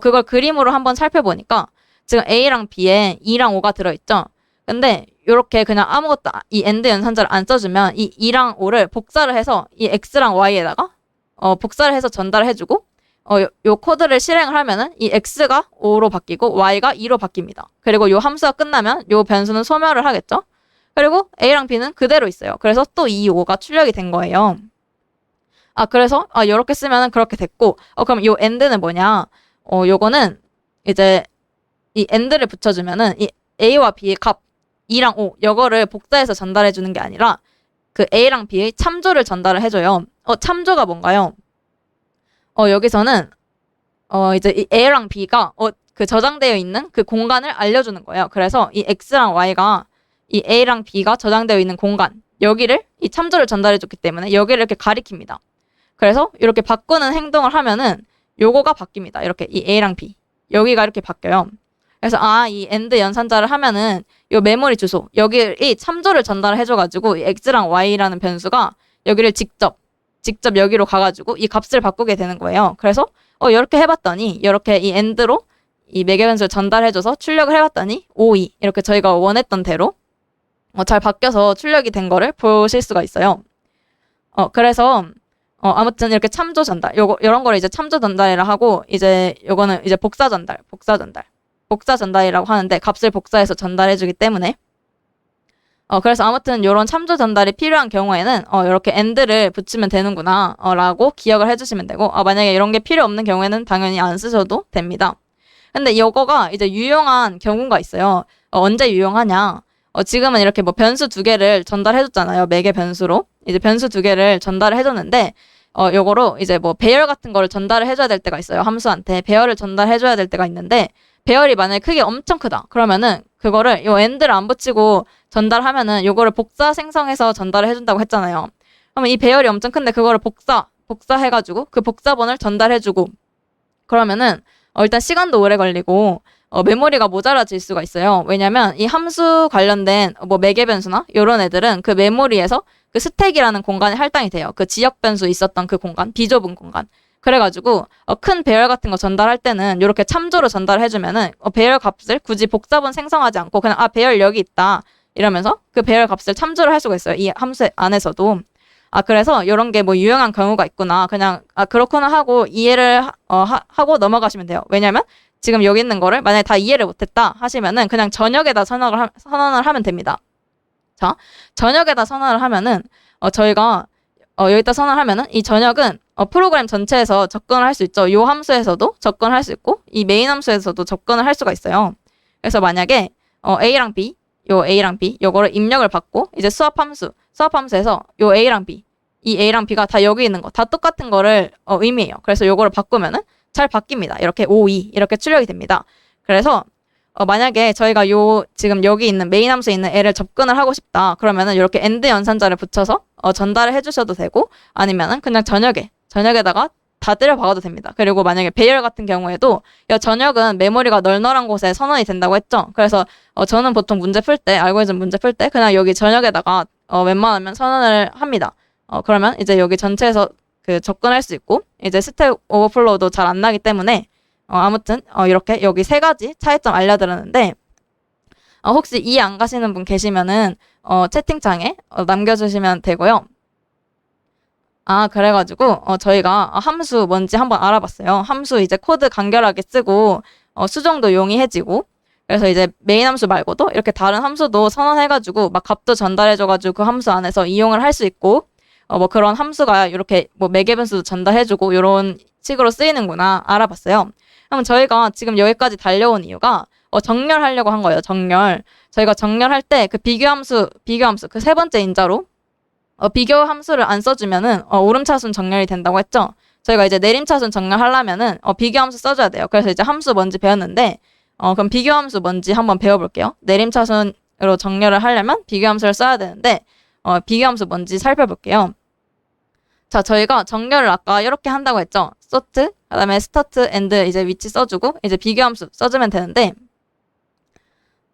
그걸 그림으로 한번 살펴보니까 지금 A랑 B에 2랑 5가 들어있죠. 근데 요렇게 그냥 아무것도 이 end 연산자를 안 써주면 이 2랑 5를 복사를 해서 이 X랑 Y에다가 복사를 해서 전달을 해주고 요 코드를 실행을 하면은 이 X가 5로 바뀌고 Y가 2로 바뀝니다. 그리고 요 함수가 끝나면 요 변수는 소멸을 하겠죠. 그리고 A랑 B는 그대로 있어요. 그래서 또 2, 5가 출력이 된 거예요. 그래서 요렇게 쓰면은 그렇게 됐고 그럼 요 end는 뭐냐? 요거는 이제 이 end를 붙여주면은 이 A와 B의 값 2랑 5 요거를 복사해서 전달해 주는 게 아니라 그 A랑 B의 참조를 전달을 해줘요. 참조가 뭔가요? 여기서는 이제 이 A랑 B가 그 저장되어 있는 그 공간을 알려주는 거예요. 그래서 이 X랑 Y가 이 A랑 B가 저장되어 있는 공간 여기를 이 참조를 전달해 줬기 때문에 여기를 이렇게 가리킵니다. 그래서 이렇게 바꾸는 행동을 하면은 요거가 바뀝니다. 이렇게 이 A랑 B 여기가 이렇게 바뀌어요. 그래서 이 end 연산자를 하면은 요 메모리 주소 여기 이 참조를 전달해 줘가지고 이 X랑 Y라는 변수가 여기를 직접 여기로 가가지고 이 값을 바꾸게 되는 거예요. 그래서 이렇게 해봤더니 이렇게 이 end로 이 매개 변수를 전달해줘서 출력을 해봤더니 5, 2 이렇게 저희가 원했던 대로 잘 바뀌어서 출력이 된 거를 보실 수가 있어요. 그래서 아무튼 이렇게 참조 전달 이런 거를 이제 참조 전달이라 하고 이제 요거는 이제 복사 전달이라고 하는데 값을 복사해서 전달해주기 때문에 그래서 아무튼 요런 참조 전달이 필요한 경우에는 이렇게 and를 붙이면 되는구나 라고 기억을 해주시면 되고, 만약에 이런 게 필요 없는 경우에는 당연히 안 쓰셔도 됩니다. 근데 이거가 이제 유용한 경우가 있어요. 언제 유용하냐? 지금은 이렇게 뭐 변수 두 개를 전달해줬잖아요. 매개 변수로. 이제 변수 두 개를 전달을 해줬는데, 요거로 이제 뭐 배열 같은 거를 전달을 해줘야 될 때가 있어요. 함수한테 배열을 전달해줘야 될 때가 있는데, 배열이 만약에 크게 엄청 크다. 그러면은 그거를 요 and를 안 붙이고 전달하면은 요거를 복사 생성해서 전달을 해준다고 했잖아요. 그러면 이 배열이 엄청 큰데 그거를 복사해가지고 그 복사본을 전달해주고, 그러면은 일단 시간도 오래 걸리고 메모리가 모자라질 수가 있어요. 왜냐면 이 함수 관련된 뭐 매개 변수나 이런 애들은 그 메모리에서 그 스택이라는 공간이 할당이 돼요. 그 지역 변수 있었던 그 공간, 비좁은 공간. 그래가지고 큰 배열 같은 거 전달할 때는 이렇게 참조로 전달해주면은 배열 값을 굳이 복사본 생성하지 않고 그냥 배열 여기 있다 이러면서 그 배열 값을 참조를 할 수가 있어요. 이 함수 안에서도. 그래서 이런 게 뭐 유용한 경우가 있구나. 그냥 그렇구나 하고 이해를 하고 넘어가시면 돼요. 왜냐면 지금 여기 있는 거를 만약에 다 이해를 못했다 하시면은 그냥 전역에다 선언을 하면 됩니다. 자, 전역에다 선언을 하면은 저희가 여기다 선언을 하면은 이 전역은 프로그램 전체에서 접근을 할 수 있죠. 요 함수에서도 접근을 할 수 있고 이 메인 함수에서도 접근을 할 수가 있어요. 그래서 만약에 A랑 B, 요 A랑 B 요거를 입력을 받고 이제 수합 함수에서 요 A랑 B, 이 A랑 B가 다 여기 있는 거 다 똑같은 거를 의미해요. 그래서 요거를 바꾸면은 잘 바뀝니다. 이렇게 O, E 이렇게 출력이 됩니다. 그래서 만약에 저희가 지금 여기 있는 메인 함수에 있는 애를 접근을 하고 싶다. 그러면은 이렇게 AND 연산자를 붙여서 전달을 해주셔도 되고, 아니면은 그냥 전역에다가 다 때려 박아도 됩니다. 그리고 만약에 배열 같은 경우에도 전역은 메모리가 널널한 곳에 선언이 된다고 했죠. 그래서 저는 보통 알고리즘 문제 풀 때 그냥 여기 전역에다가 웬만하면 선언을 합니다. 그러면 이제 여기 전체에서 그 접근할 수 있고, 이제 스택 오버플로우도 잘 안 나기 때문에 아무튼 이렇게 여기 세 가지 차이점 알려드렸는데, 혹시 이해 안 가시는 분 계시면은 채팅창에 남겨주시면 되고요. 그래가지고 저희가 함수 뭔지 한번 알아봤어요. 함수 이제 코드 간결하게 쓰고 수정도 용이해지고, 그래서 이제 메인 함수 말고도 이렇게 다른 함수도 선언해가지고 막 값도 전달해줘가지고 그 함수 안에서 이용을 할 수 있고, 뭐 그런 함수가 이렇게 뭐 매개 변수도 전달해주고 이런 식으로 쓰이는구나 알아봤어요. 그럼 저희가 지금 여기까지 달려온 이유가 정렬하려고 한 거예요. 정렬. 저희가 정렬할 때 그 비교함수 그 세 번째 인자로 비교 함수를 안 써주면은 오름차순 정렬이 된다고 했죠. 저희가 이제 내림차순 정렬하려면은 비교 함수 써줘야 돼요. 그래서 이제 함수 뭔지 배웠는데 그럼 비교 함수 뭔지 한번 배워볼게요. 내림차순으로 정렬을 하려면 비교 함수를 써야 되는데 비교 함수 뭔지 살펴볼게요. 자, 저희가 정렬을 아까 이렇게 한다고 했죠. sort, 그다음에 start, and 이제 위치 써주고 이제 비교함수 써주면 되는데,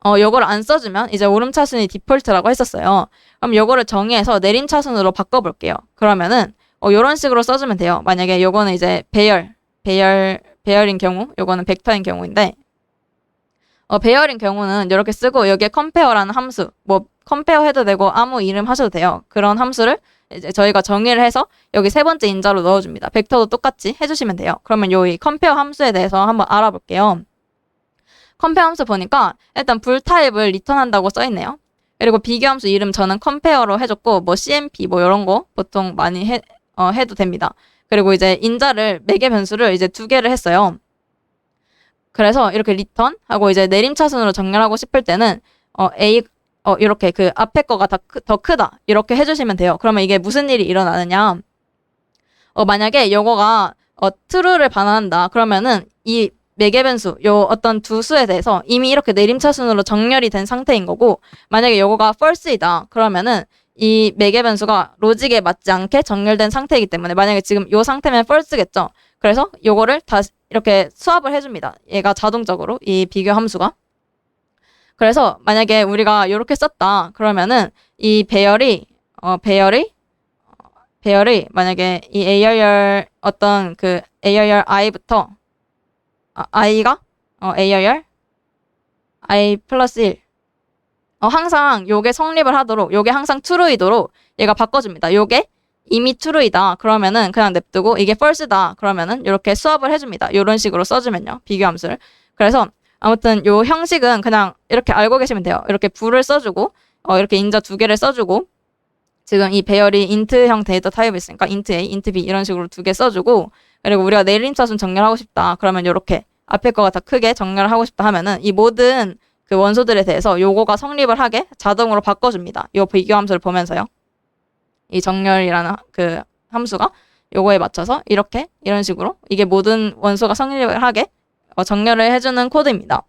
요거를 안 써주면 이제 오름차순이 디폴트라고 했었어요. 그럼 요거를 정의해서 내림차순으로 바꿔볼게요. 그러면은 요런 식으로 써주면 돼요. 만약에 요거는 이제 배열인 경우, 요거는 벡터인 경우인데, 배열인 경우는 이렇게 쓰고 여기에 compare라는 함수, 뭐 compare 해도 되고 아무 이름 하셔도 돼요. 그런 함수를 이제 저희가 정의를 해서 여기 세 번째 인자로 넣어줍니다. 벡터도 똑같이 해주시면 돼요. 그러면 이 compare 함수에 대해서 한번 알아볼게요. compare 함수 보니까 일단 불 타입을 리턴한다고 써있네요. 그리고 비교 함수 이름 저는 compare로 해줬고, 뭐 cmp 뭐 이런 거 보통 많이 해도 됩니다. 그리고 이제 인자를 매개 변수를 이제 2개를 했어요. 그래서 이렇게 리턴 하고 이제 내림차순으로 정렬하고 싶을 때는 이렇게 그 앞에 거가 더 크다 이렇게 해주시면 돼요. 그러면 이게 무슨 일이 일어나느냐, 만약에 요거가 true를 반환한다 그러면은 이 매개 변수 요 어떤 두 수에 대해서 이미 이렇게 내림차순으로 정렬이 된 상태인 거고, 만약에 요거가 false이다 그러면은 이 매개 변수가 로직에 맞지 않게 정렬된 상태이기 때문에, 만약에 지금 요 상태면 false겠죠. 그래서 요거를 다시 이렇게 수합을 해줍니다. 얘가 자동적으로 이 비교 함수가. 그래서 만약에 우리가 이렇게 썼다 그러면은 이 배열이 만약에 이 ARR 어떤 그 ARR i부터 i가 ARR i 플러스 1 항상 요게 성립을 하도록, 요게 항상 true이도록 얘가 바꿔줍니다. 요게 이미 true이다 그러면은 그냥 냅두고, 이게 false다 그러면은 이렇게 수합을 해줍니다. 이런 식으로 써주면요, 비교 함수를. 그래서 아무튼 요 형식은 그냥 이렇게 알고 계시면 돼요. 이렇게 불을 써주고 이렇게 인자 두 개를 써주고 지금 이 배열이 int형 데이터 타입이 있으니까 int a, int b 이런 식으로 두 개 써주고 그리고 우리가 내림차순 정렬하고 싶다. 그러면 이렇게 앞에 거가 다 크게 정렬을 하고 싶다 하면은 이 모든 그 원소들에 대해서 요거가 성립을 하게 자동으로 바꿔줍니다. 요 비교 함수를 보면서요. 이 정렬이라는 그 함수가 요거에 맞춰서 이렇게 이런 식으로 이게 모든 원소가 성립을 하게 정렬을 해주는 코드입니다.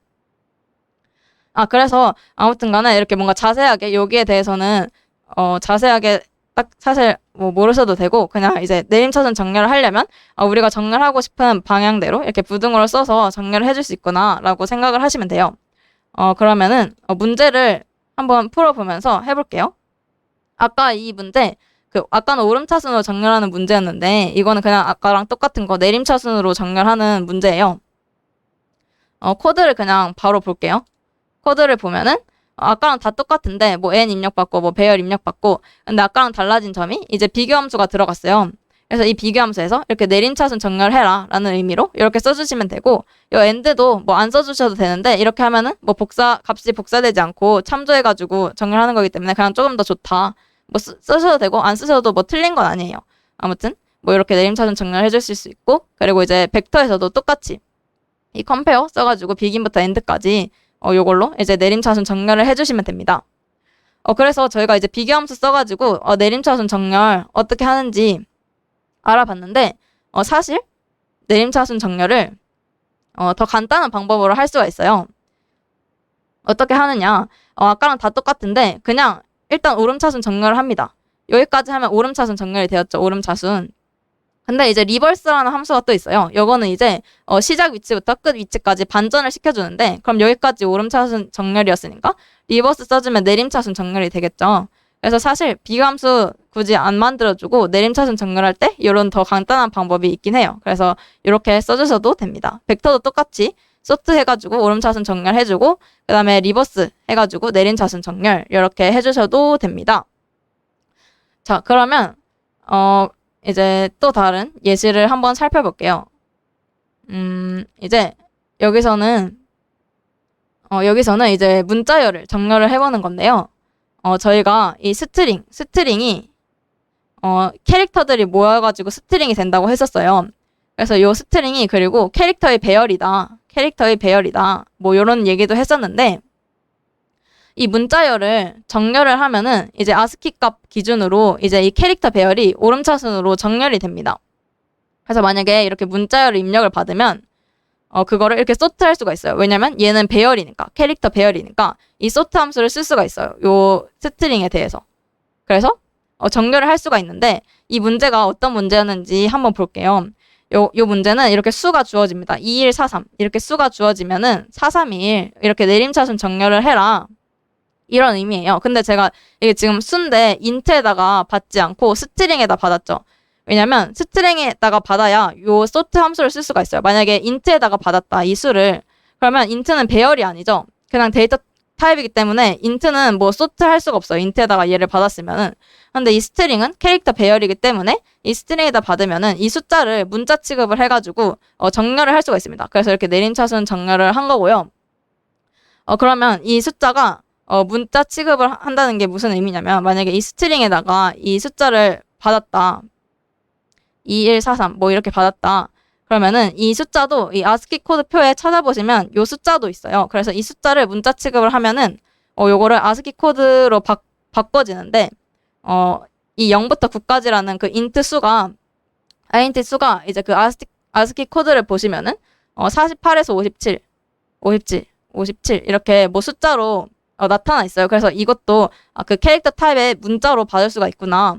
그래서 아무튼 간에 이렇게 뭔가 자세하게 여기에 대해서는 자세하게 딱 사실 뭐 모르셔도 되고 그냥 이제 내림차순 정렬을 하려면 우리가 정렬하고 싶은 방향대로 이렇게 부등호를 써서 정렬을 해줄 수 있구나 라고 생각을 하시면 돼요. 그러면은 문제를 한번 풀어보면서 해볼게요. 아까 이 문제 아까는 오름차순으로 정렬하는 문제였는데 이거는 그냥 아까랑 똑같은 거 내림차순으로 정렬하는 문제예요. 코드를 그냥 바로 볼게요. 코드를 보면은 아까랑 다 똑같은데 뭐 n 입력받고 뭐 배열 입력받고 근데 아까랑 달라진 점이 이제 비교함수가 들어갔어요. 그래서 이 비교함수에서 이렇게 내림차순 정렬해라 라는 의미로 이렇게 써주시면 되고 요 end도 뭐 안 써주셔도 되는데 이렇게 하면은 뭐 값이 복사되지 않고 참조해가지고 정렬하는 거기 때문에 그냥 조금 더 좋다. 뭐 쓰셔도 되고 안 쓰셔도 뭐 틀린 건 아니에요. 아무튼 뭐 이렇게 내림차순 정렬해 주실 수 있고 그리고 이제 벡터에서도 똑같이 이 컴페어 써가지고 비긴부터 end까지 요걸로 이제 내림차순 정렬을 해주시면 됩니다. 그래서 저희가 이제 비교함수 써가지고 내림차순 정렬 어떻게 하는지 알아봤는데 사실 내림차순 정렬을 더 간단한 방법으로 할 수가 있어요. 어떻게 하느냐? 아까랑 다 똑같은데 그냥 일단 오름차순 정렬을 합니다. 여기까지 하면 오름차순 정렬이 되었죠. 오름차순. 근데 이제 리버스라는 함수가 또 있어요. 요거는 이제 시작 위치부터 끝 위치까지 반전을 시켜주는데 그럼 여기까지 오름차순 정렬이었으니까 리버스 써주면 내림차순 정렬이 되겠죠. 그래서 사실 비교함수 굳이 안 만들어주고 내림차순 정렬할 때 이런 더 간단한 방법이 있긴 해요. 그래서 이렇게 써주셔도 됩니다. 벡터도 똑같이 소트 해가지고 오름차순 정렬해주고 그 다음에 리버스 해가지고 내림차순 정렬 이렇게 해주셔도 됩니다. 자 그러면 이제 또 다른 예시를 한번 살펴볼게요. 이제 여기서는 이제 문자열을 정렬을 해보는 건데요. 저희가 이 스트링이 캐릭터들이 모여가지고 스트링이 된다고 했었어요. 그래서 요 스트링이 그리고 캐릭터의 배열이다. 뭐 요런 얘기도 했었는데 이 문자열을 정렬을 하면은 이제 아스키 값 기준으로 이제 이 캐릭터 배열이 오름차순으로 정렬이 됩니다. 그래서 만약에 이렇게 문자열을 입력을 받으면 그거를 이렇게 소트할 수가 있어요. 왜냐면 얘는 배열이니까 캐릭터 배열이니까 이 소트 함수를 쓸 수가 있어요. 요 스트링에 대해서. 그래서 정렬을 할 수가 있는데 이 문제가 어떤 문제였는지 한번 볼게요. 요 문제는 이렇게 수가 주어집니다. 2143 이렇게 수가 주어지면은 431 이렇게 내림차순 정렬을 해라. 이런 의미예요. 근데 제가 이게 지금 수인데 인트에다가 받지 않고 스트링에다 받았죠. 왜냐면 스트링에다가 받아야 요 소트 함수를 쓸 수가 있어요. 만약에 인트에다가 받았다 이 수를 그러면 인트는 배열이 아니죠. 그냥 데이터 타입이기 때문에 인트는 뭐 소트 할 수가 없어요. 인트에다가 얘를 받았으면은. 근데 이 스트링은 캐릭터 배열이기 때문에 이 스트링에다 받으면은 이 숫자를 문자 취급을 해가지고 정렬을 할 수가 있습니다. 그래서 이렇게 내림차순 정렬을 한 거고요. 그러면 이 숫자가 문자 취급을 한다는 게 무슨 의미냐면 만약에 이 스트링에다가 이 숫자를 받았다. 2143 뭐 이렇게 받았다. 그러면은 이 숫자도 이 아스키 코드 표에 찾아보시면 요 숫자도 있어요. 그래서 이 숫자를 문자 취급을 하면은 요거를 아스키 코드로 바꿔지는데 이 0부터 9까지라는 그 인트 수가 이제 그 아스키 코드를 보시면은 48에서 57 이렇게 뭐 숫자로 나타나 있어요. 그래서 이것도 그 캐릭터 타입의 문자로 받을 수가 있구나.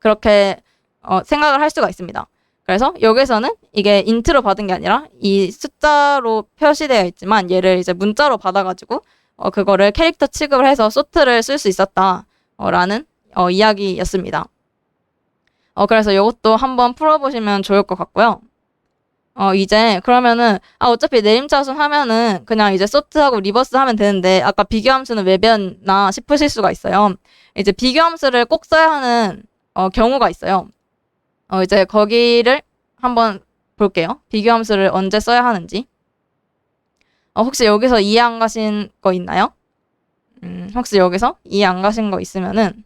그렇게 생각을 할 수가 있습니다. 그래서 여기서는 이게 인트로 받은 게 아니라 이 숫자로 표시되어 있지만 얘를 이제 문자로 받아가지고 그거를 캐릭터 취급을 해서 소트를 쓸 수 있었다 라는 이야기였습니다. 그래서 이것도 한번 풀어보시면 좋을 것 같고요. 이제 그러면은 어차피 내림차순 하면은 그냥 이제 소트하고 리버스 하면 되는데 아까 비교함수는 왜 배웠나 싶으실 수가 있어요. 이제 비교함수를 꼭 써야 하는 경우가 있어요. 이제 거기를 한번 볼게요. 비교함수를 언제 써야 하는지. 혹시 여기서 이해 안 가신 거 있나요? 혹시 여기서 이해 안 가신 거 있으면은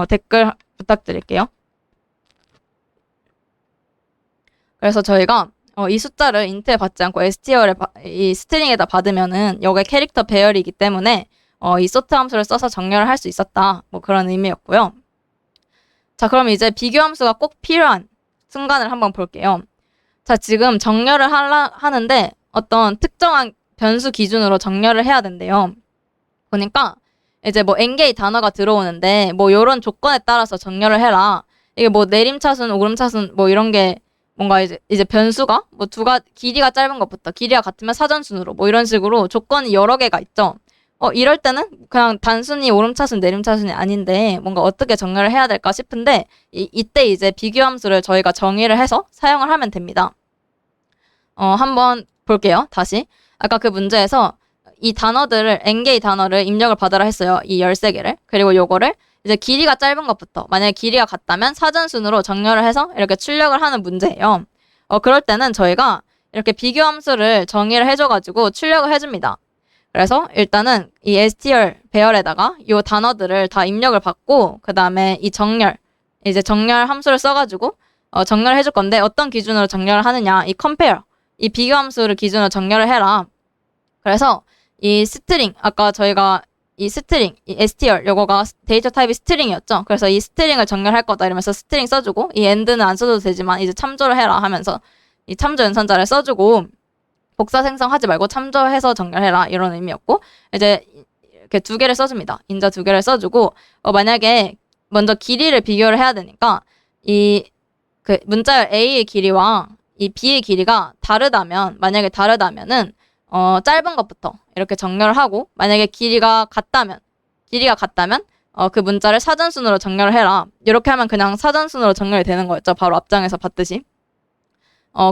댓글 부탁드릴게요. 그래서 저희가 이 숫자를 인트에 받지 않고 str에 이 스트링에다 받으면은 여기 캐릭터 배열이기 때문에 이 sort 함수를 써서 정렬을 할 수 있었다. 뭐 그런 의미였고요. 자, 그럼 이제 비교 함수가 꼭 필요한 순간을 한번 볼게요. 자, 지금 정렬을 하는데 어떤 특정한 변수 기준으로 정렬을 해야 된대요. 보니까 이제 뭐 n개의 단어가 들어오는데 뭐 요런 조건에 따라서 정렬을 해라. 이게 뭐 내림차순, 오름차순 뭐 이런 게 뭔가 이제 변수가 뭐 길이가 짧은 것부터 길이가 같으면 사전순으로 뭐 이런 식으로 조건이 여러 개가 있죠. 이럴 때는 그냥 단순히 오름차순, 내림차순이 아닌데 뭔가 어떻게 정렬을 해야 될까 싶은데 이때 이제 비교함수를 저희가 정의를 해서 사용을 하면 됩니다. 한번 볼게요. 다시. 아까 그 문제에서 이 단어들을 n개의 단어를 입력을 받으라 했어요. 이 13개를. 그리고 요거를 이제 길이가 짧은 것부터 만약에 길이가 같다면 사전순으로 정렬을 해서 이렇게 출력을 하는 문제예요. 그럴 때는 저희가 이렇게 비교함수를 정의를 해줘가지고 출력을 해줍니다. 그래서 일단은 이 str 배열에다가 이 단어들을 다 입력을 받고 그 다음에 이 이제 정렬 함수를 써가지고 정렬을 해줄 건데 어떤 기준으로 정렬을 하느냐 이 compare 이 비교 함수를 기준으로 정렬을 해라. 그래서 이 스트링 아까 저희가 이 스트링 이 str 요거가 데이터 타입이 스트링이었죠. 그래서 이 스트링을 정렬할 거다 이러면서 스트링 써주고 이 end는 안 써도 되지만 이제 참조를 해라 하면서 이 참조 연산자를 써주고 복사 생성하지 말고 참조해서 정렬해라 이런 의미였고 이제 이렇게 2개를 써줍니다. 인자 2개를 써주고 만약에 먼저 길이를 비교를 해야 되니까 이 그 문자열 A의 길이와 이 B의 길이가 만약에 다르다면은 짧은 것부터 이렇게 정렬을 하고 만약에 길이가 같다면 그 문자를 사전순으로 정렬을 해라. 이렇게 하면 그냥 사전순으로 정렬이 되는 거였죠. 바로 앞장에서 봤듯이.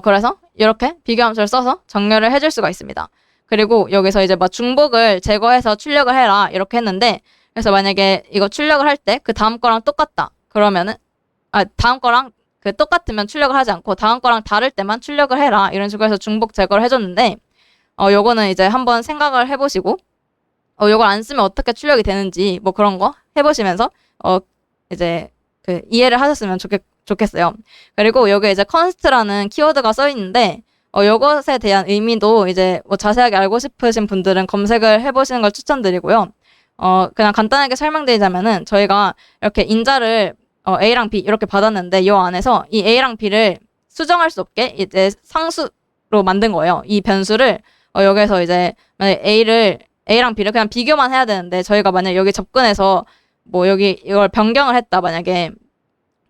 그래서 이렇게 비교함수를 써서 정렬을 해줄 수가 있습니다. 그리고 여기서 이제 막 중복을 제거해서 출력을 해라 이렇게 했는데 그래서 만약에 이거 출력을 할 때 그 다음 거랑 똑같다 그러면은 다음 거랑 그 똑같으면 출력을 하지 않고 다음 거랑 다를 때만 출력을 해라 이런 식으로 해서 중복 제거를 해줬는데 요거는 이제 한번 생각을 해보시고 요걸 안 쓰면 어떻게 출력이 되는지 뭐 그런 거 해보시면서 이제 그 이해를 하셨으면 좋겠어요. 그리고 여기 이제 const라는 키워드가 써 있는데 요것에 대한 의미도 이제 뭐 자세하게 알고 싶으신 분들은 검색을 해보시는 걸 추천드리고요. 그냥 간단하게 설명드리자면은 저희가 이렇게 인자를 A랑 B 이렇게 받았는데 요 안에서 이 A랑 B를 수정할 수 없게 이제 상수로 만든 거예요. 이 변수를 여기서 이제 만약에 A랑 B를 그냥 비교만 해야 되는데 저희가 만약에 여기 접근해서 뭐 여기 이걸 변경을 했다 만약에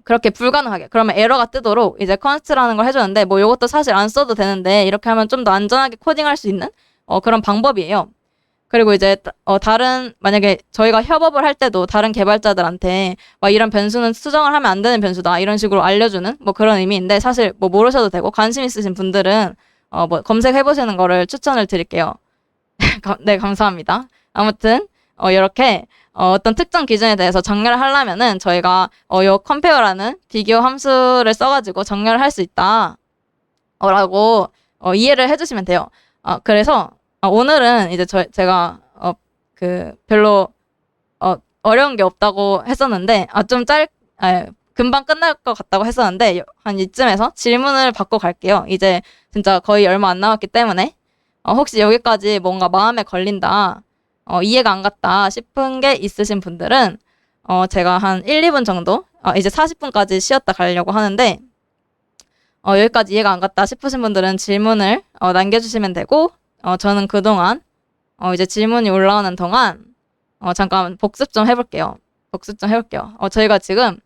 그렇게 불가능하게 그러면 에러가 뜨도록 이제 const라는 걸 해줬는데 뭐 이것도 사실 안 써도 되는데 이렇게 하면 좀 더 안전하게 코딩할 수 있는 그런 방법이에요. 그리고 이제 만약에 저희가 협업을 할 때도 다른 개발자들한테 막 이런 변수는 수정을 하면 안 되는 변수다 이런 식으로 알려주는 뭐 그런 의미인데 사실 뭐 모르셔도 되고 관심 있으신 분들은 뭐 검색해보시는 거를 추천을 드릴게요. 네, 감사합니다. 아무튼 이렇게 어떤 특정 기준에 대해서 정렬을 하려면은 저희가 요 compare라는 비교 함수를 써가지고 정렬을 할 수 있다 라고 이해를 해주시면 돼요. 그래서 오늘은 이제 제가 별로 어려운 게 없다고 했었는데 금방 끝날 것 같다고 했었는데 한 이쯤에서 질문을 받고 갈게요. 이제 진짜 거의 얼마 안 남았기 때문에 혹시 여기까지 뭔가 마음에 걸린다 이해가 안 갔다 싶은 게 있으신 분들은 제가 한 1, 2분 정도 이제 40분까지 쉬었다 가려고 하는데 여기까지 이해가 안 갔다 싶으신 분들은 질문을 남겨주시면 되고 저는 그동안 이제 질문이 올라오는 동안 잠깐 복습 좀 해볼게요. 저희가 지금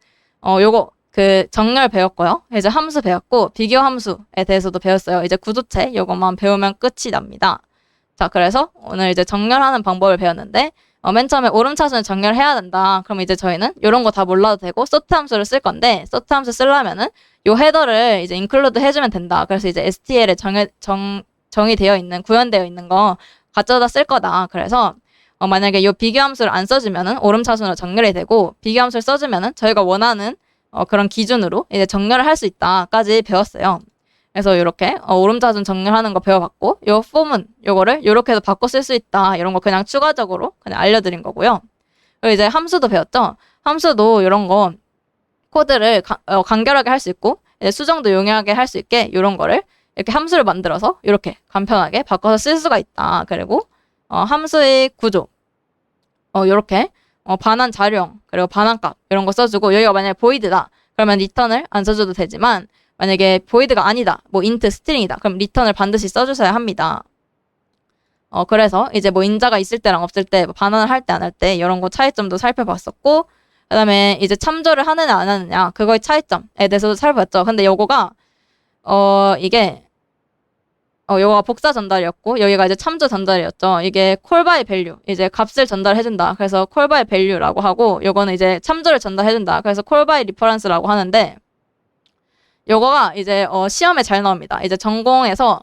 요거 그 정렬 배웠고요. 이제 함수 배웠고 비교 함수에 대해서도 배웠어요. 이제 구조체 요것만 배우면 끝이 납니다. 자, 그래서 오늘 이제 정렬하는 방법을 배웠는데 맨 처음에 오름차순을 정렬해야 된다. 그럼 이제 저희는 이런 거 다 몰라도 되고 sort 함수를 쓸 건데 sort 함수 쓰려면은 요 헤더를 이제 include 해주면 된다. 그래서 이제 str에 정의되어 있는 구현되어 있는 거 가져다 쓸 거다. 그래서 만약에 요 비교 함수를 안 써주면은 오름차순으로 정렬이 되고 비교 함수를 써주면은 저희가 원하는 그런 기준으로 이제 정렬을 할 수 있다까지 배웠어요. 그래서 이렇게 오름차순 정렬하는 거 배워봤고, 요 폼은 요거를 요렇게 해서 바꿔 쓸 수 있다. 이런 거 그냥 추가적으로 그냥 알려드린 거고요. 그리고 이제 함수도 배웠죠. 함수도 이런 거 코드를 간결하게 할 수 있고, 이제 수정도 용이하게 할 수 있게 이런 거를 이렇게 함수를 만들어서 이렇게 간편하게 바꿔서 쓸 수가 있다. 그리고 함수의 구조, 요렇게 반환 자료형, 그리고 반환값 이런 거 써주고, 여기가 만약에 보이드다 그러면 리턴을 안 써줘도 되지만, 만약에 보이드가 아니다, 뭐 인트 스트링이다, 그럼 리턴을 반드시 써주셔야 합니다. 그래서 이제 뭐 인자가 있을 때랑 없을 때, 뭐 반환을 할 때 안 할 때 이런 거 차이점도 살펴봤었고, 그다음에 이제 참조를 하느냐 안 하느냐 그거의 차이점에 대해서도 살펴봤죠. 근데 요거가 이게 요거가 복사 전달이었고, 여기가 이제 참조 전달이었죠. 이게 콜바이 밸류, 이제 값을 전달해준다. 그래서 콜바이 밸류라고 하고, 요거는 이제 참조를 전달해준다. 그래서 콜바이 리퍼런스라고 하는데, 요거가 이제 시험에 잘 나옵니다. 이제 전공에서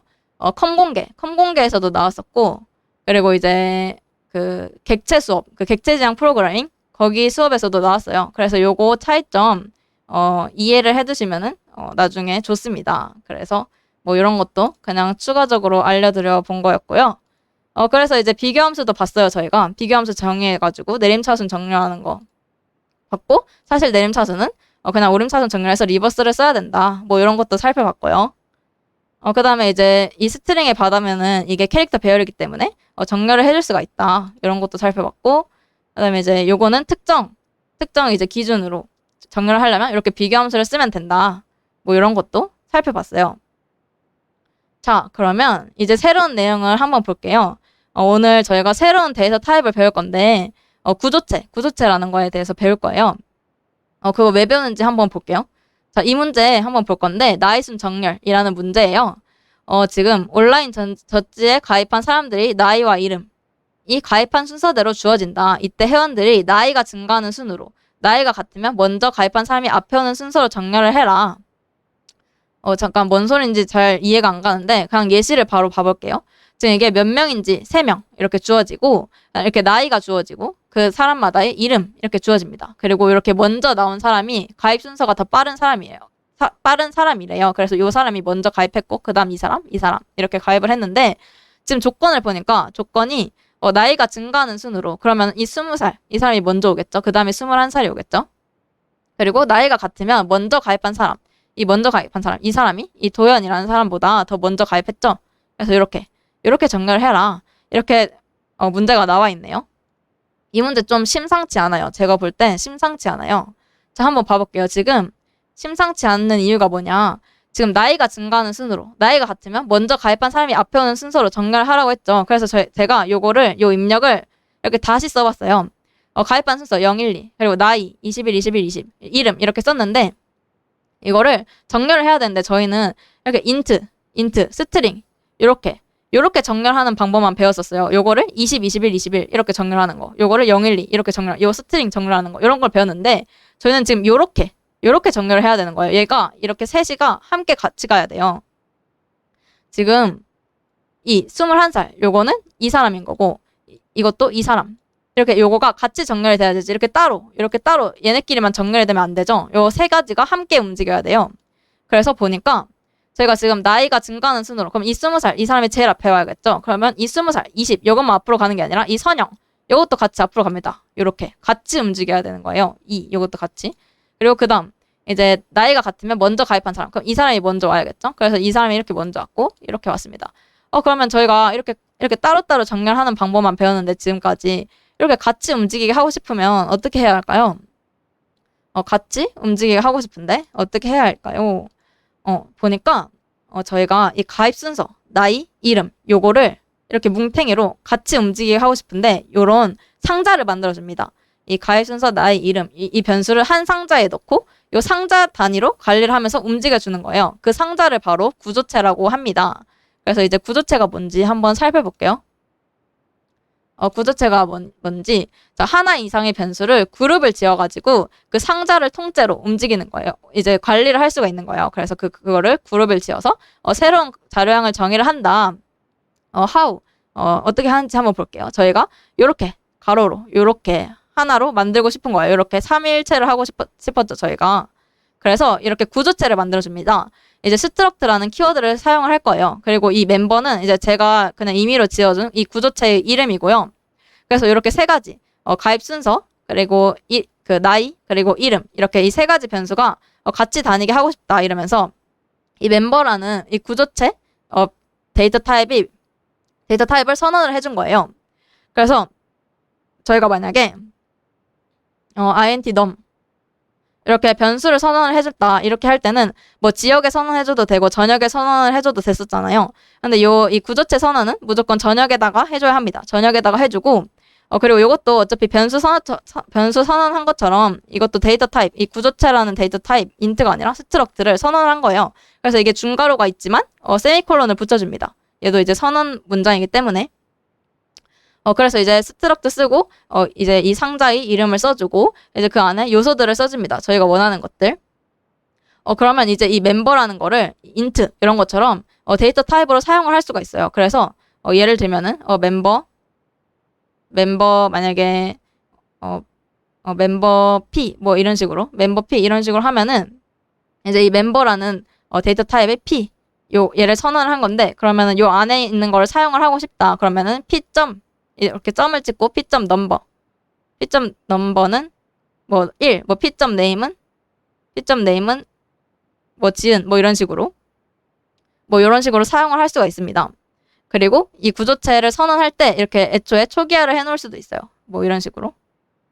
컴공계에서도 나왔었고, 그리고 이제 그 객체 수업, 그 객체 지향 프로그래밍 거기 수업에서도 나왔어요. 그래서 요거 차이점 이해를 해두시면은 나중에 좋습니다. 그래서 뭐 이런 것도 그냥 추가적으로 알려드려 본 거였고요. 그래서 이제 비교함수도 봤어요. 저희가 비교함수 정의해가지고 내림차순 정렬하는 거 봤고, 사실 내림차순은 그냥 오름차순 정렬해서 리버스를 써야 된다. 뭐 이런 것도 살펴봤고요. 그 다음에 이제 이 스트링에 받으면은 이게 캐릭터 배열이기 때문에 정렬을 해줄 수가 있다. 이런 것도 살펴봤고, 그 다음에 이제 요거는 특정 이제 기준으로 정렬을 하려면 이렇게 비교함수를 쓰면 된다. 뭐 이런 것도 살펴봤어요. 자, 그러면 이제 새로운 내용을 한번 볼게요. 오늘 저희가 새로운 데이터 타입을 배울 건데, 구조체라는 거에 대해서 배울 거예요. 그거 왜 배우는지 한번 볼게요. 자, 이 문제 한번 볼 건데, 나이순 정렬이라는 문제예요. 지금 온라인 젖지에 가입한 사람들이 나이와 이름이 가입한 순서대로 주어진다. 이때 회원들이 나이가 증가하는 순으로, 나이가 같으면 먼저 가입한 사람이 앞에 오는 순서로 정렬을 해라. 잠깐 뭔 소린지 잘 이해가 안 가는데 그냥 예시를 바로 봐볼게요. 지금 이게 몇 명인지 3명 이렇게 주어지고, 이렇게 나이가 주어지고, 그 사람마다의 이름 이렇게 주어집니다. 그리고 이렇게 먼저 나온 사람이 가입 순서가 더 빠른 사람이에요. 빠른 사람이래요. 그래서 이 사람이 먼저 가입했고, 그 다음 이 사람 이렇게 가입을 했는데, 지금 조건을 보니까 조건이 나이가 증가하는 순으로, 그러면 이 20살 이 사람이 먼저 오겠죠. 그 다음에 21살이 오겠죠. 그리고 나이가 같으면 먼저 가입한 사람, 이 사람이 이 도연이라는 사람보다 더 먼저 가입했죠. 그래서 이렇게 정렬을 해라. 이렇게 문제가 나와 있네요. 이 문제 좀 심상치 않아요. 제가 볼 땐 심상치 않아요. 자, 한번 봐볼게요. 지금 심상치 않는 이유가 뭐냐. 지금 나이가 증가하는 순으로, 나이가 같으면 먼저 가입한 사람이 앞에 오는 순서로 정렬을 하라고 했죠. 그래서 제가 요 입력을 이렇게 다시 써봤어요. 가입한 순서 0, 1, 2, 그리고 나이 21, 21, 20, 이름 이렇게 썼는데, 이거를 정렬을 해야 되는데 저희는 이렇게 인트, 스트링 이렇게 정렬하는 방법만 배웠었어요. 요거를 20, 21, 21 이렇게 정렬하는 거, 요거를 0, 1, 2 이렇게 요 스트링 정렬하는 거, 이런 걸 배웠는데, 저희는 지금 요렇게 정렬을 해야 되는 거예요. 얘가 이렇게 셋이가 함께 같이 가야 돼요. 지금 이 21살 요거는 이 사람인 거고, 이것도 이 사람, 이렇게 요거가 같이 정렬이 돼야 되지, 이렇게 따로 얘네끼리만 정렬이 되면 안 되죠. 요 세 가지가 함께 움직여야 돼요. 그래서 보니까 저희가 지금 나이가 증가하는 순으로, 그럼 이 20살 이 사람이 제일 앞에 와야겠죠. 그러면 이 20살 20 요것만 앞으로 가는 게 아니라 이 선영 요것도 같이 앞으로 갑니다. 요렇게 같이 움직여야 되는 거예요. 요것도 같이. 그리고 그 다음 이제 나이가 같으면 먼저 가입한 사람, 그럼 이 사람이 먼저 와야겠죠. 그래서 이 사람이 이렇게 먼저 왔고 이렇게 왔습니다. 그러면 저희가 이렇게 따로따로 정렬하는 방법만 배웠는데, 지금까지 이렇게 같이 움직이게 하고 싶으면 어떻게 해야 할까요? 같이 움직이게 하고 싶은데 어떻게 해야 할까요? 보니까 저희가 이 가입 순서, 나이, 이름 요거를 이렇게 뭉탱이로 같이 움직이게 하고 싶은데, 요런 상자를 만들어줍니다. 이 가입 순서, 나이, 이름 이 변수를 한 상자에 넣고 요 상자 단위로 관리를 하면서 움직여주는 거예요. 그 상자를 바로 구조체라고 합니다. 그래서 이제 구조체가 뭔지 한번 살펴볼게요. 구조체가 뭔지, 자, 하나 이상의 변수를 그룹을 지어가지고 그 상자를 통째로 움직이는 거예요. 이제 관리를 할 수가 있는 거예요. 그래서 그거를 그룹을 지어서 새로운 자료형을 정의를 한다. how 어떻게 하는지 한번 볼게요. 저희가 요렇게 가로로 요렇게 하나로 만들고 싶은 거예요. 요렇게 3일체를 하고 싶었죠, 저희가. 그래서 이렇게 구조체를 만들어줍니다. 이제 스트럭트라는 키워드를 사용을 할 거예요. 그리고 이 멤버는 이제 제가 그냥 임의로 지어준 이 구조체의 이름이고요. 그래서 이렇게 세 가지, 가입 순서, 그리고 그 나이, 그리고 이름, 이렇게 이 세 가지 변수가 같이 다니게 하고 싶다 이러면서 이 멤버라는 이 구조체, 데이터 타입을 선언을 해준 거예요. 그래서 저희가 만약에 int num 이렇게 변수를 선언을 해줬다 이렇게 할 때는 뭐 지역에 선언해줘도 되고 전역에 선언을 해줘도 됐었잖아요. 근데 이 구조체 선언은 무조건 전역에다가 해줘야 합니다. 전역에다가 해주고 그리고 이것도 어차피 변수 선언한 것처럼 이것도 데이터 타입, 이 구조체라는 데이터 타입 int가 아니라 스트럭트를 선언을 한 거예요. 그래서 이게 중괄호가 있지만 세미콜론을 붙여줍니다. 얘도 이제 선언 문장이기 때문에 그래서 이제 스트럭트 쓰고 이제 이 상자의 이름을 써주고 이제 그 안에 요소들을 써줍니다. 저희가 원하는 것들. 그러면 이제 이 멤버라는 거를 int 이런 것처럼 데이터 타입으로 사용을 할 수가 있어요. 그래서 예를 들면은 멤버 만약에 멤버 P 뭐 이런 식으로 멤버 P 이런 식으로 하면은 이제 이 멤버라는 데이터 타입의 P 얘를 선언을 한 건데 그러면은 요 안에 있는 거를 사용을 하고 싶다. 그러면은 P 점 이렇게 점을 찍고 P 점 넘버 P 점 넘버는 뭐 1, 뭐 P 점 네임은 뭐 지은 뭐 이런 식으로 사용을 할 수가 있습니다. 그리고 이 구조체를 선언할 때 이렇게 애초에 초기화를 해놓을 수도 있어요. 뭐 이런 식으로.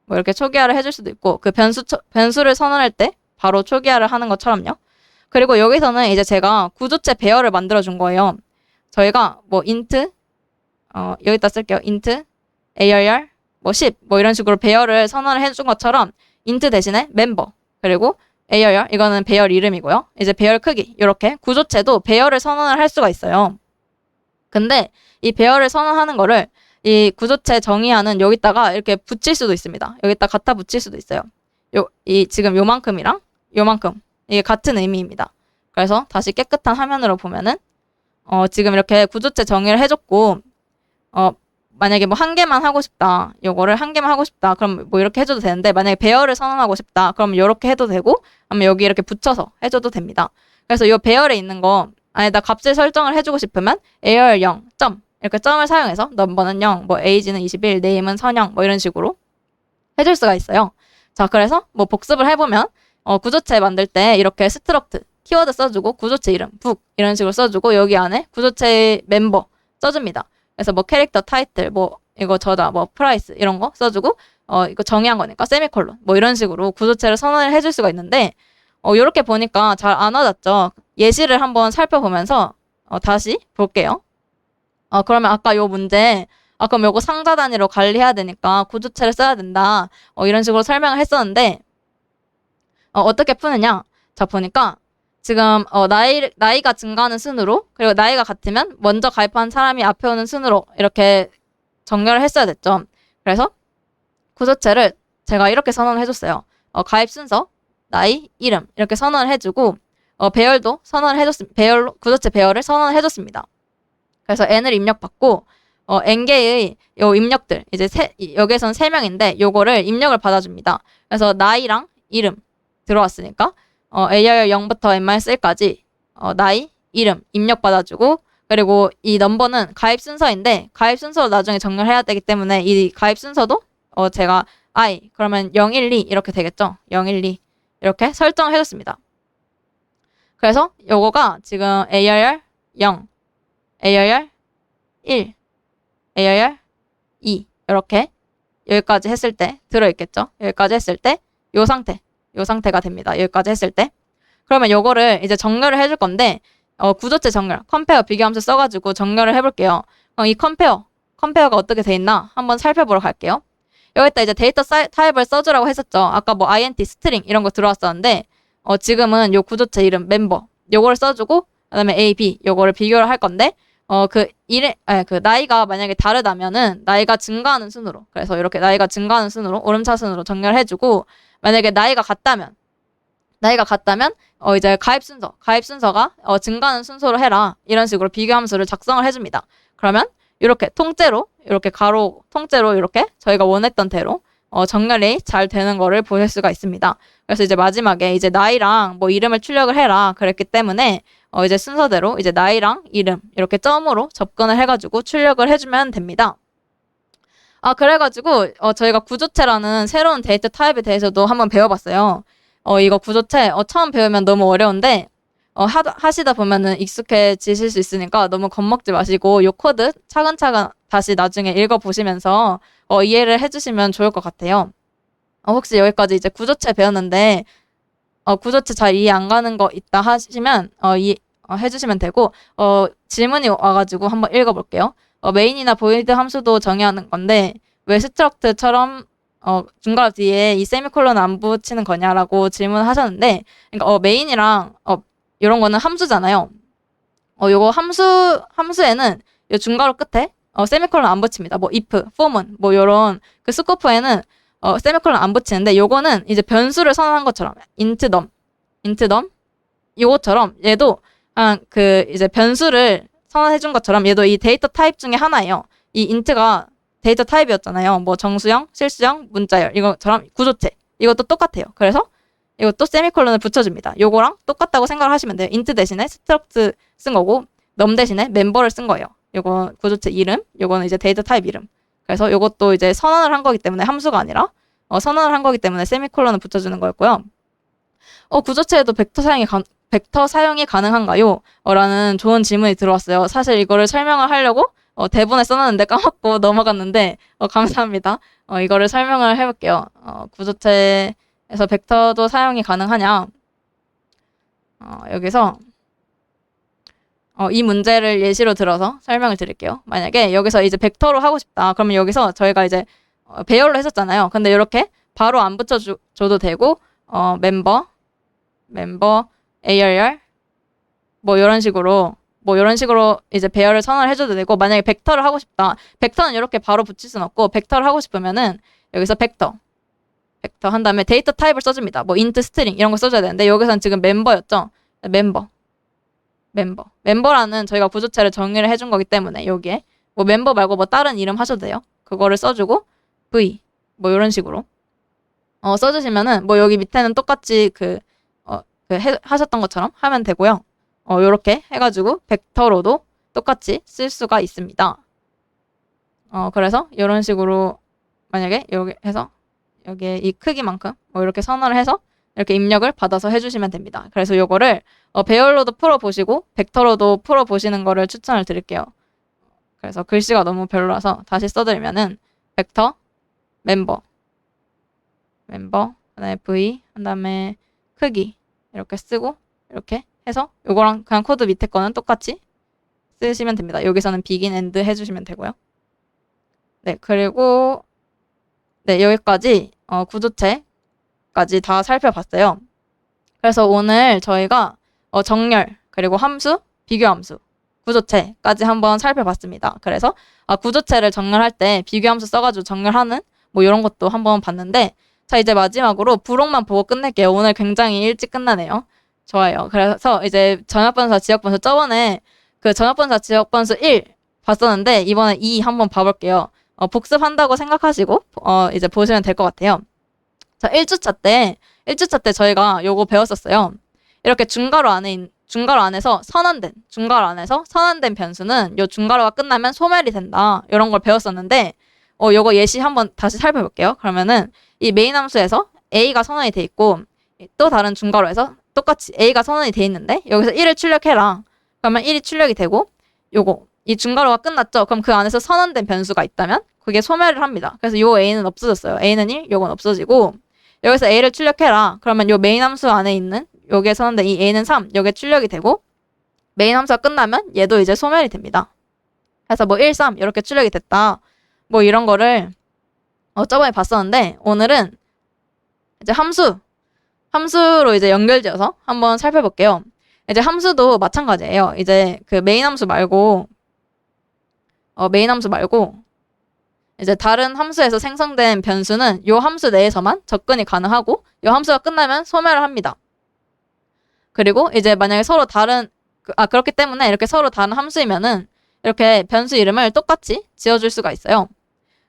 뭐 이렇게 초기화를 해줄 수도 있고, 그 변수를 선언할 때 바로 초기화를 하는 것처럼요. 그리고 여기서는 이제 제가 구조체 배열을 만들어준 거예요. 저희가 뭐 int, 여기다 쓸게요. int, arr, 뭐 10, 뭐 이런 식으로 배열을 선언을 해준 것처럼 int 대신에 member, 그리고 arr, 이거는 배열 이름이고요. 이제 배열 크기, 이렇게 구조체도 배열을 선언을 할 수가 있어요. 근데 이 배열을 선언하는 거를 이 구조체 정의하는 여기다가 이렇게 붙일 수도 있습니다. 여기다 갖다 붙일 수도 있어요. 지금 요만큼이랑 요만큼 이게 같은 의미입니다. 그래서 다시 깨끗한 화면으로 보면은 지금 이렇게 구조체 정의를 해줬고 만약에 뭐 한 개만 하고 싶다. 요거를 한 개만 하고 싶다. 그럼 뭐 이렇게 해줘도 되는데 만약에 배열을 선언하고 싶다. 그럼 이렇게 해도 되고 아니면 여기 이렇게 붙여서 해줘도 됩니다. 그래서 요 배열에 있는 거 아니다 값을 설정을 해주고 싶으면 AR 0, 점 이렇게 점을 사용해서 넘버는 0, 뭐 age는 21, name은 선영 뭐 이런 식으로 해줄 수가 있어요. 자, 그래서 뭐 복습을 해보면 구조체 만들 때 이렇게 스트럭트 키워드 써주고 구조체 이름 북 이런 식으로 써주고 여기 안에 구조체 멤버 써줍니다. 그래서 뭐 캐릭터 타이틀 뭐 이거 저다 뭐 프라이스 이런 거 써주고 이거 정의한 거니까 세미콜론 뭐 이런 식으로 구조체를 선언을 해줄 수가 있는데 요렇게 보니까 잘 안 와닿죠. 예시를 한번 살펴보면서 다시 볼게요. 그러면 아까 요 문제 그럼 요거 상자 단위로 관리해야 되니까 구조체를 써야 된다. 이런 식으로 설명을 했었는데 어떻게 푸느냐? 자, 보니까 지금 나이가 증가하는 순으로 그리고 나이가 같으면 먼저 가입한 사람이 앞에 오는 순으로 이렇게 정렬을 했어야 됐죠. 그래서 구조체를 제가 이렇게 선언을 해줬어요. 가입 순서, 나이, 이름 이렇게 선언을 해주고 배열도 선언을 해줬습니다. 구조체 배열을 선언을 해줬습니다. 그래서 n을 입력받고 n개의 요 입력들 이제 여기에선 3명인데 요거를 입력을 받아줍니다. 그래서 나이랑 이름 들어왔으니까 AR 0부터 n-1까지 나이, 이름 입력받아주고 그리고 이 넘버는 가입 순서인데 가입 순서로 나중에 정렬해야 되기 때문에 이 가입 순서도 제가 I 그러면 012 이렇게 되겠죠. 012 이렇게 설정해줬습니다. 그래서 요거가 지금 ARR 0, ARR 1, ARR 2 이렇게 여기까지 했을 때 들어있겠죠. 여기까지 했을 때 요 상태가 됩니다. 여기까지 했을 때 그러면 요거를 이제 정렬을 해줄 건데 구조체 정렬, 컴페어 비교함수 써가지고 정렬을 해볼게요. 이 컴페어가 어떻게 돼 있나 한번 살펴보러 갈게요. 여기다 이제 데이터 타입을 써주라고 했었죠. 아까 뭐 int, 스트링 이런 거 들어왔었는데 지금은 요 구조체 이름 멤버 요거를 써주고 그다음에 a, b 요거를 비교를 할 건데 그 나이가 만약에 다르다면은 나이가 증가하는 순으로 그래서 이렇게 나이가 증가하는 순으로 오름차순으로 정렬해주고 만약에 나이가 같다면 이제 가입 순서가 증가하는 순서로 해라 이런 식으로 비교함수를 작성을 해줍니다. 그러면 이렇게 통째로 이렇게 가로 통째로 이렇게 저희가 원했던 대로 정렬이 잘 되는 거를 보실 수가 있습니다. 그래서 이제 마지막에 이제 나이랑 뭐 이름을 출력을 해라 그랬기 때문에 이제 순서대로 이제 나이랑 이름 이렇게 점으로 접근을 해가지고 출력을 해주면 됩니다. 그래가지고 저희가 구조체라는 새로운 데이터 타입에 대해서도 한번 배워봤어요. 이거 구조체 처음 배우면 너무 어려운데 하시다 보면은 익숙해지실 수 있으니까 너무 겁먹지 마시고 요 코드 차근차근 다시 나중에 읽어보시면서 이해를 해주시면 좋을 것 같아요. 혹시 여기까지 이제 구조체 배웠는데 구조체 잘 이해 안 가는 거 있다 하시면 해주시면 되고 질문이 와가지고 한번 읽어볼게요. 메인이나 보이드 함수도 정의하는 건데 왜 스트럭트처럼 중괄호 뒤에 이 세미콜론 안 붙이는 거냐라고 질문하셨는데 그러니까 메인이랑 이런 거는 함수잖아요. 요거 함수에는 요 중괄호 끝에 세미콜론 안 붙입니다. 뭐 if, form은 뭐 요런 그 스코프에는 세미콜론 안 붙이는데 요거는 이제 변수를 선언한 것처럼 int num 요것처럼 얘도 그 이제 변수를 선언해 준 것처럼 얘도 이 데이터 타입 중에 하나예요. 이 int가 데이터 타입이었잖아요. 뭐 정수형, 실수형, 문자열 이거처럼 구조체 이것도 똑같아요. 그래서 이것도 세미콜론을 붙여줍니다. 요거랑 똑같다고 생각을 하시면 돼요. int 대신에 스트럭트 쓴 거고 num 대신에 멤버를 쓴 거예요. 요거 구조체 이름, 요거는 이제 데이터 타입 이름. 그래서 요것도 이제 선언을 한 거기 때문에 함수가 아니라 선언을 한 거기 때문에 세미콜론을 붙여주는 거였고요. 구조체에도 벡터 사용이 가능한가요? 라는 좋은 질문이 들어왔어요. 사실 이거를 설명을 하려고 대본에 써놨는데 까먹고 넘어갔는데 감사합니다. 이거를 설명을 해볼게요. 구조체에서 벡터도 사용이 가능하냐? 여기서 이 문제를 예시로 들어서 설명을 드릴게요. 만약에 여기서 이제 벡터로 하고 싶다. 그러면 여기서 저희가 이제 배열로 했었잖아요. 근데 이렇게 바로 안 붙여줘도 되고 멤버 ARR 뭐 이런 식으로 이제 배열을 선언을 해줘도 되고 만약에 벡터를 하고 싶다. 벡터는 이렇게 바로 붙일 순 없고 벡터를 하고 싶으면은 여기서 벡터 한 다음에 데이터 타입을 써줍니다. 뭐 int, string 이런 거 써줘야 되는데 여기서는 지금 멤버였죠. 멤버라는 저희가 구조체를 정의를 해준 거기 때문에 여기에 뭐 멤버 말고 뭐 다른 이름 하셔도 돼요. 그거를 써주고 v 뭐 이런 식으로 써주시면은 뭐 여기 밑에는 똑같이 하셨던 것처럼 하면 되고요. 요렇게 해가지고 벡터로도 똑같이 쓸 수가 있습니다. 그래서 이런 식으로 만약에 여기 해서 여기에 이 크기만큼 뭐 이렇게 선언을 해서 이렇게 입력을 받아서 해주시면 됩니다. 그래서 요거를 배열로도 풀어보시고 벡터로도 풀어보시는 거를 추천을 드릴게요. 그래서 글씨가 너무 별로라서 다시 써드리면은 벡터 멤버 그다음에 v 한 다음에 크기 이렇게 쓰고 이렇게 해서 요거랑 그냥 코드 밑에 거는 똑같이 쓰시면 됩니다. 여기서는 begin, end 해주시면 되고요. 네, 그리고 네, 여기까지 구조체까지 다 살펴봤어요. 그래서 오늘 저희가 정렬, 그리고 함수, 비교함수, 구조체까지 한번 살펴봤습니다. 그래서 구조체를 정렬할 때 비교함수 써가지고 정렬하는 뭐 이런 것도 한번 봤는데 자, 이제 마지막으로 부록만 보고 끝낼게요. 오늘 굉장히 일찍 끝나네요. 좋아요. 그래서 이제 전역분사, 지역분수 저번에 그 전역분사, 지역분수 1 봤었는데 이번에 2 한번 봐볼게요. 복습한다고 생각하시고 이제 보시면 될 것 같아요. 자, 1주차 때 저희가 요거 배웠었어요. 이렇게 중괄호 안에서 선언된 변수는 요 중괄호가 끝나면 소멸이 된다. 이런 걸 배웠었는데 요거 예시 한번 다시 살펴볼게요. 그러면은 이 메인 함수에서 a가 선언이 돼 있고 또 다른 중괄호에서 똑같이 a가 선언이 돼 있는데 여기서 1을 출력해라. 그러면 1이 출력이 되고 요거 이 중괄호가 끝났죠. 그럼 그 안에서 선언된 변수가 있다면 그게 소멸을 합니다. 그래서 요 a는 없어졌어요. a는 1, 요건 없어지고 여기서 a를 출력해라. 그러면 요 메인 함수 안에 있는 여기에 선언된 이 a는 3, 여기에 출력이 되고 메인 함수가 끝나면 얘도 이제 소멸이 됩니다. 그래서 뭐 1, 3 이렇게 출력이 됐다. 뭐 이런 거를 저번에 봤었는데 오늘은 이제 함수로 이제 연결지어서 한번 살펴볼게요. 이제 함수도 마찬가지예요. 이제 그 메인 함수 말고 이제 다른 함수에서 생성된 변수는 요 함수 내에서만 접근이 가능하고 요 함수가 끝나면 소멸을 합니다. 그리고 이제 만약에 서로 다른 그렇기 때문에 이렇게 서로 다른 함수이면은 이렇게 변수 이름을 똑같이 지어줄 수가 있어요.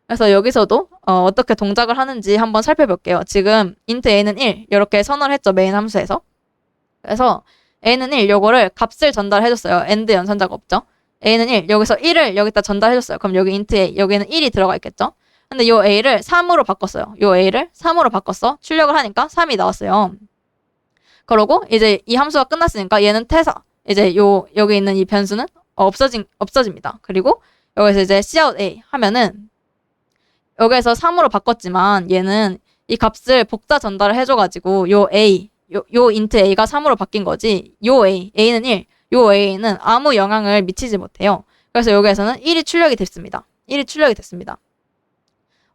그래서 여기서도 어떻게 동작을 하는지 한번 살펴볼게요. 지금 int a는 1 이렇게 선언을 했죠. 메인 함수에서. 그래서 a는 1 요거를 값을 전달해줬어요. end 연산자가 없죠. a는 1 여기서 1을 여기다 전달해줬어요. 그럼 여기 int a 여기는 1이 들어가 있겠죠. 근데 요 a를 3으로 바꿨어요. 요 a를 3으로 바꿨어. 출력을 하니까 3이 나왔어요. 그러고 이제 이 함수가 끝났으니까 얘는 퇴사. 이제 여기 있는 이 변수는 없어집니다. 그리고 여기서 이제 cout a 하면은 여기에서 3으로 바꿨지만 얘는 이 값을 복사 전달을 해줘가지고 요 int a가 3으로 바뀐 거지. a는 1, 요 a는 아무 영향을 미치지 못해요. 그래서 여기에서는 1이 출력이 됐습니다. 1이 출력이 됐습니다.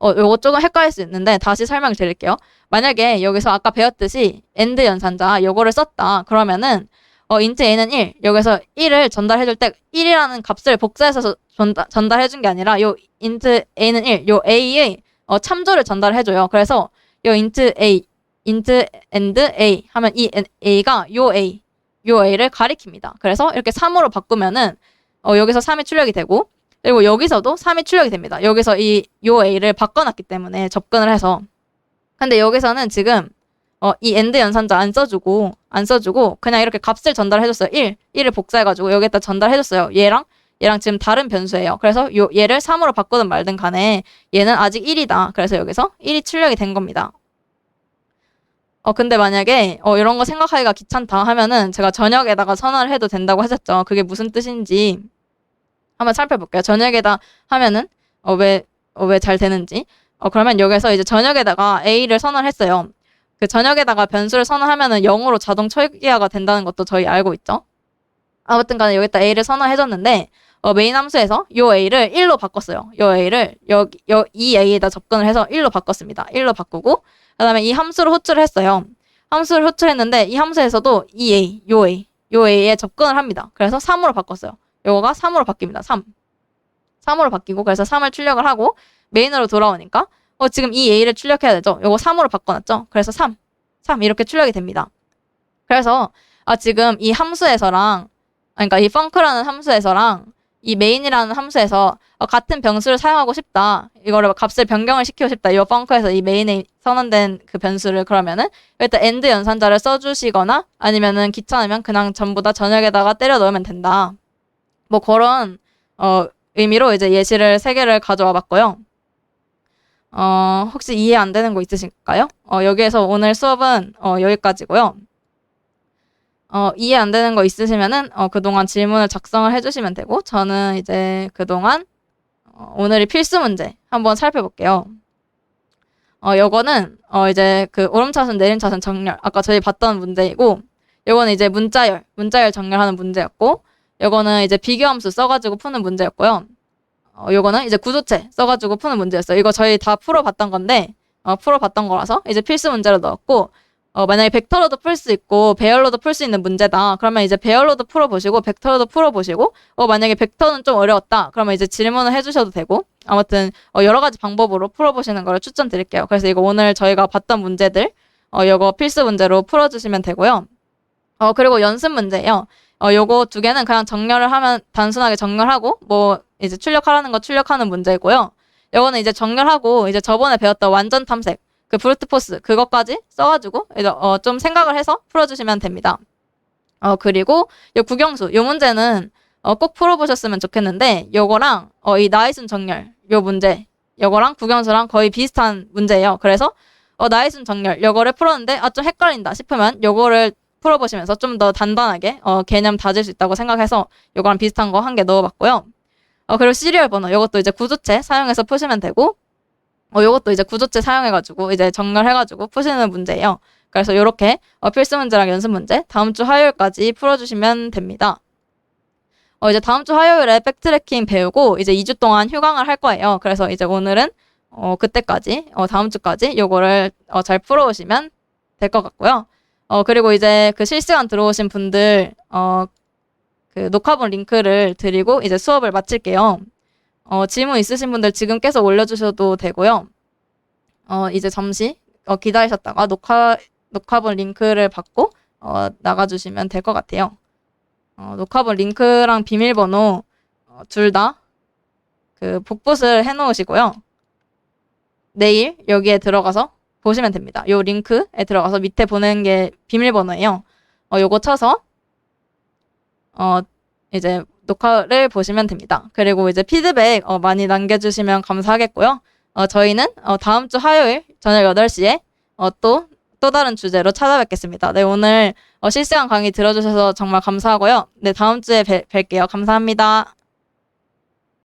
요거 조금 헷갈릴 수 있는데 다시 설명 드릴게요. 만약에 여기서 아까 배웠듯이 end 연산자 요거를 썼다. 그러면은 int a는 1, 여기서 1을 전달해줄 때 1이라는 값을 복사해서 전달해준 게 아니라 요 int a는 1, 요 a의 참조를 전달해줘요. 그래서 요 int end a 하면 이 a가 요 a를 가리킵니다. 그래서 이렇게 3으로 바꾸면은 여기서 3이 출력이 되고 그리고 여기서도 3이 출력이 됩니다. 여기서 요 a를 바꿔놨기 때문에 접근을 해서 근데 여기서는 지금 이 end 연산자 안 써주고 그냥 이렇게 값을 전달해줬어요. 1을 복사해가지고 여기에다 전달해줬어요. 얘랑 지금 다른 변수예요. 그래서 얘를 3으로 바꾸든 말든 간에 얘는 아직 1이다. 그래서 여기서 1이 출력이 된 겁니다. 근데 만약에 이런 거 생각하기가 귀찮다 하면은 제가 전역에다가 선언을 해도 된다고 하셨죠. 그게 무슨 뜻인지 한번 살펴볼게요. 전역에다 하면은 왜 잘 되는지. 그러면 여기서 이제 전역에다가 a를 선언했어요. 그 전역에다가 변수를 선언하면은 0으로 자동 철기화가 된다는 것도 저희 알고 있죠. 아무튼 간에 여기다 a를 선언해줬는데 메인 함수에서 요 a를 1로 바꿨어요. 요 a를 이 a에다 접근을 해서 1로 바꿨습니다. 1로 바꾸고 그 다음에 이 함수를 호출을 했어요. 함수를 호출했는데 이 함수에서도 요 a에 접근을 합니다. 그래서 3으로 바꿨어요. 요거가 3으로 바뀝니다. 3으로 바뀌고 그래서 3을 출력을 하고 메인으로 돌아오니까 지금 이 a를 출력해야 되죠. 요거 3으로 바꿔놨죠. 그래서 3 이렇게 출력이 됩니다. 그래서 지금 이 함수에서랑 그러니까 이 func라는 함수에서랑 이 main이라는 함수에서 같은 변수를 사용하고 싶다. 이거를 값을 변경을 시키고 싶다. 이 func에서 이 main에 선언된 그 변수를 그러면은 일단 end 연산자를 써주시거나 아니면은 귀찮으면 그냥 전부 다 전역에다가 때려 넣으면 된다. 뭐 그런 의미로 이제 예시를 3개를 가져와 봤고요. 혹시 이해 안 되는 거 있으실까요? 여기에서 오늘 수업은 여기까지고요. 이해 안 되는 거 있으시면은 그동안 질문을 작성을 해주시면 되고 저는 이제 그동안 오늘의 필수 문제 한번 살펴볼게요. 요거는 이제 그 오름차순 내림차순 정렬 아까 저희 봤던 문제이고 요거는 이제 문자열 정렬하는 문제였고 요거는 이제 비교함수 써가지고 푸는 문제였고요. 요거는 이제 구조체 써가지고 푸는 문제였어요. 이거 저희 다 풀어봤던 건데 풀어봤던 거라서 이제 필수 문제로 넣었고 만약에 벡터로도 풀 수 있고 배열로도 풀 수 있는 문제다. 그러면 이제 배열로도 풀어보시고 벡터로도 풀어보시고 만약에 벡터는 좀 어려웠다. 그러면 이제 질문을 해주셔도 되고 아무튼 여러 가지 방법으로 풀어보시는 걸 추천드릴게요. 그래서 이거 오늘 저희가 봤던 문제들 요거 필수 문제로 풀어주시면 되고요. 그리고 연습 문제예요. 요거 2개는 그냥 정렬을 하면 단순하게 정렬하고 뭐 이제 출력하라는 거 출력하는 문제고요. 요거는 이제 정렬하고 이제 저번에 배웠던 완전 탐색 그 브루트 포스 그것까지 써가지고 이제 좀 생각을 해서 풀어주시면 됩니다. 그리고 요 국영수 요 문제는 꼭 풀어보셨으면 좋겠는데 요거랑 이 나이순 정렬 요 문제 요거랑 국영수랑 거의 비슷한 문제예요. 그래서 나이순 정렬 요거를 풀었는데 좀 헷갈린다 싶으면 요거를 풀어보시면서 좀 더 단단하게 개념 다질 수 있다고 생각해서 요거랑 비슷한 거 1개 넣어봤고요. 그리고 시리얼 번호 요것도 이제 구조체 사용해서 푸시면 되고 요것도 이제 구조체 사용해가지고 이제 정렬해가지고 푸시는 문제예요. 그래서 요렇게 필수 문제랑 연습 문제 다음 주 화요일까지 풀어주시면 됩니다. 이제 다음 주 화요일에 백트래킹 배우고 이제 2주 동안 휴강을 할 거예요. 그래서 이제 오늘은 그때까지 다음 주까지 요거를 잘 풀어오시면 될 것 같고요. 그리고 이제 그 실시간 들어오신 분들 그 녹화본 링크를 드리고 이제 수업을 마칠게요. 질문 있으신 분들 지금 계속 올려주셔도 되고요. 이제 잠시 기다리셨다가 녹화본 링크를 받고 나가주시면 될 것 같아요. 녹화본 링크랑 비밀번호 둘 다 그 복붙을 해놓으시고요. 내일 여기에 들어가서 보시면 됩니다. 요 링크에 들어가서 밑에 보내는 게 비밀번호예요. 요거 쳐서 이제 녹화를 보시면 됩니다. 그리고 이제 피드백 많이 남겨주시면 감사하겠고요. 저희는 다음 주 화요일 저녁 8시에 또 다른 주제로 찾아뵙겠습니다. 네, 오늘 실시간 강의 들어주셔서 정말 감사하고요. 네, 다음 주에 뵐게요. 감사합니다.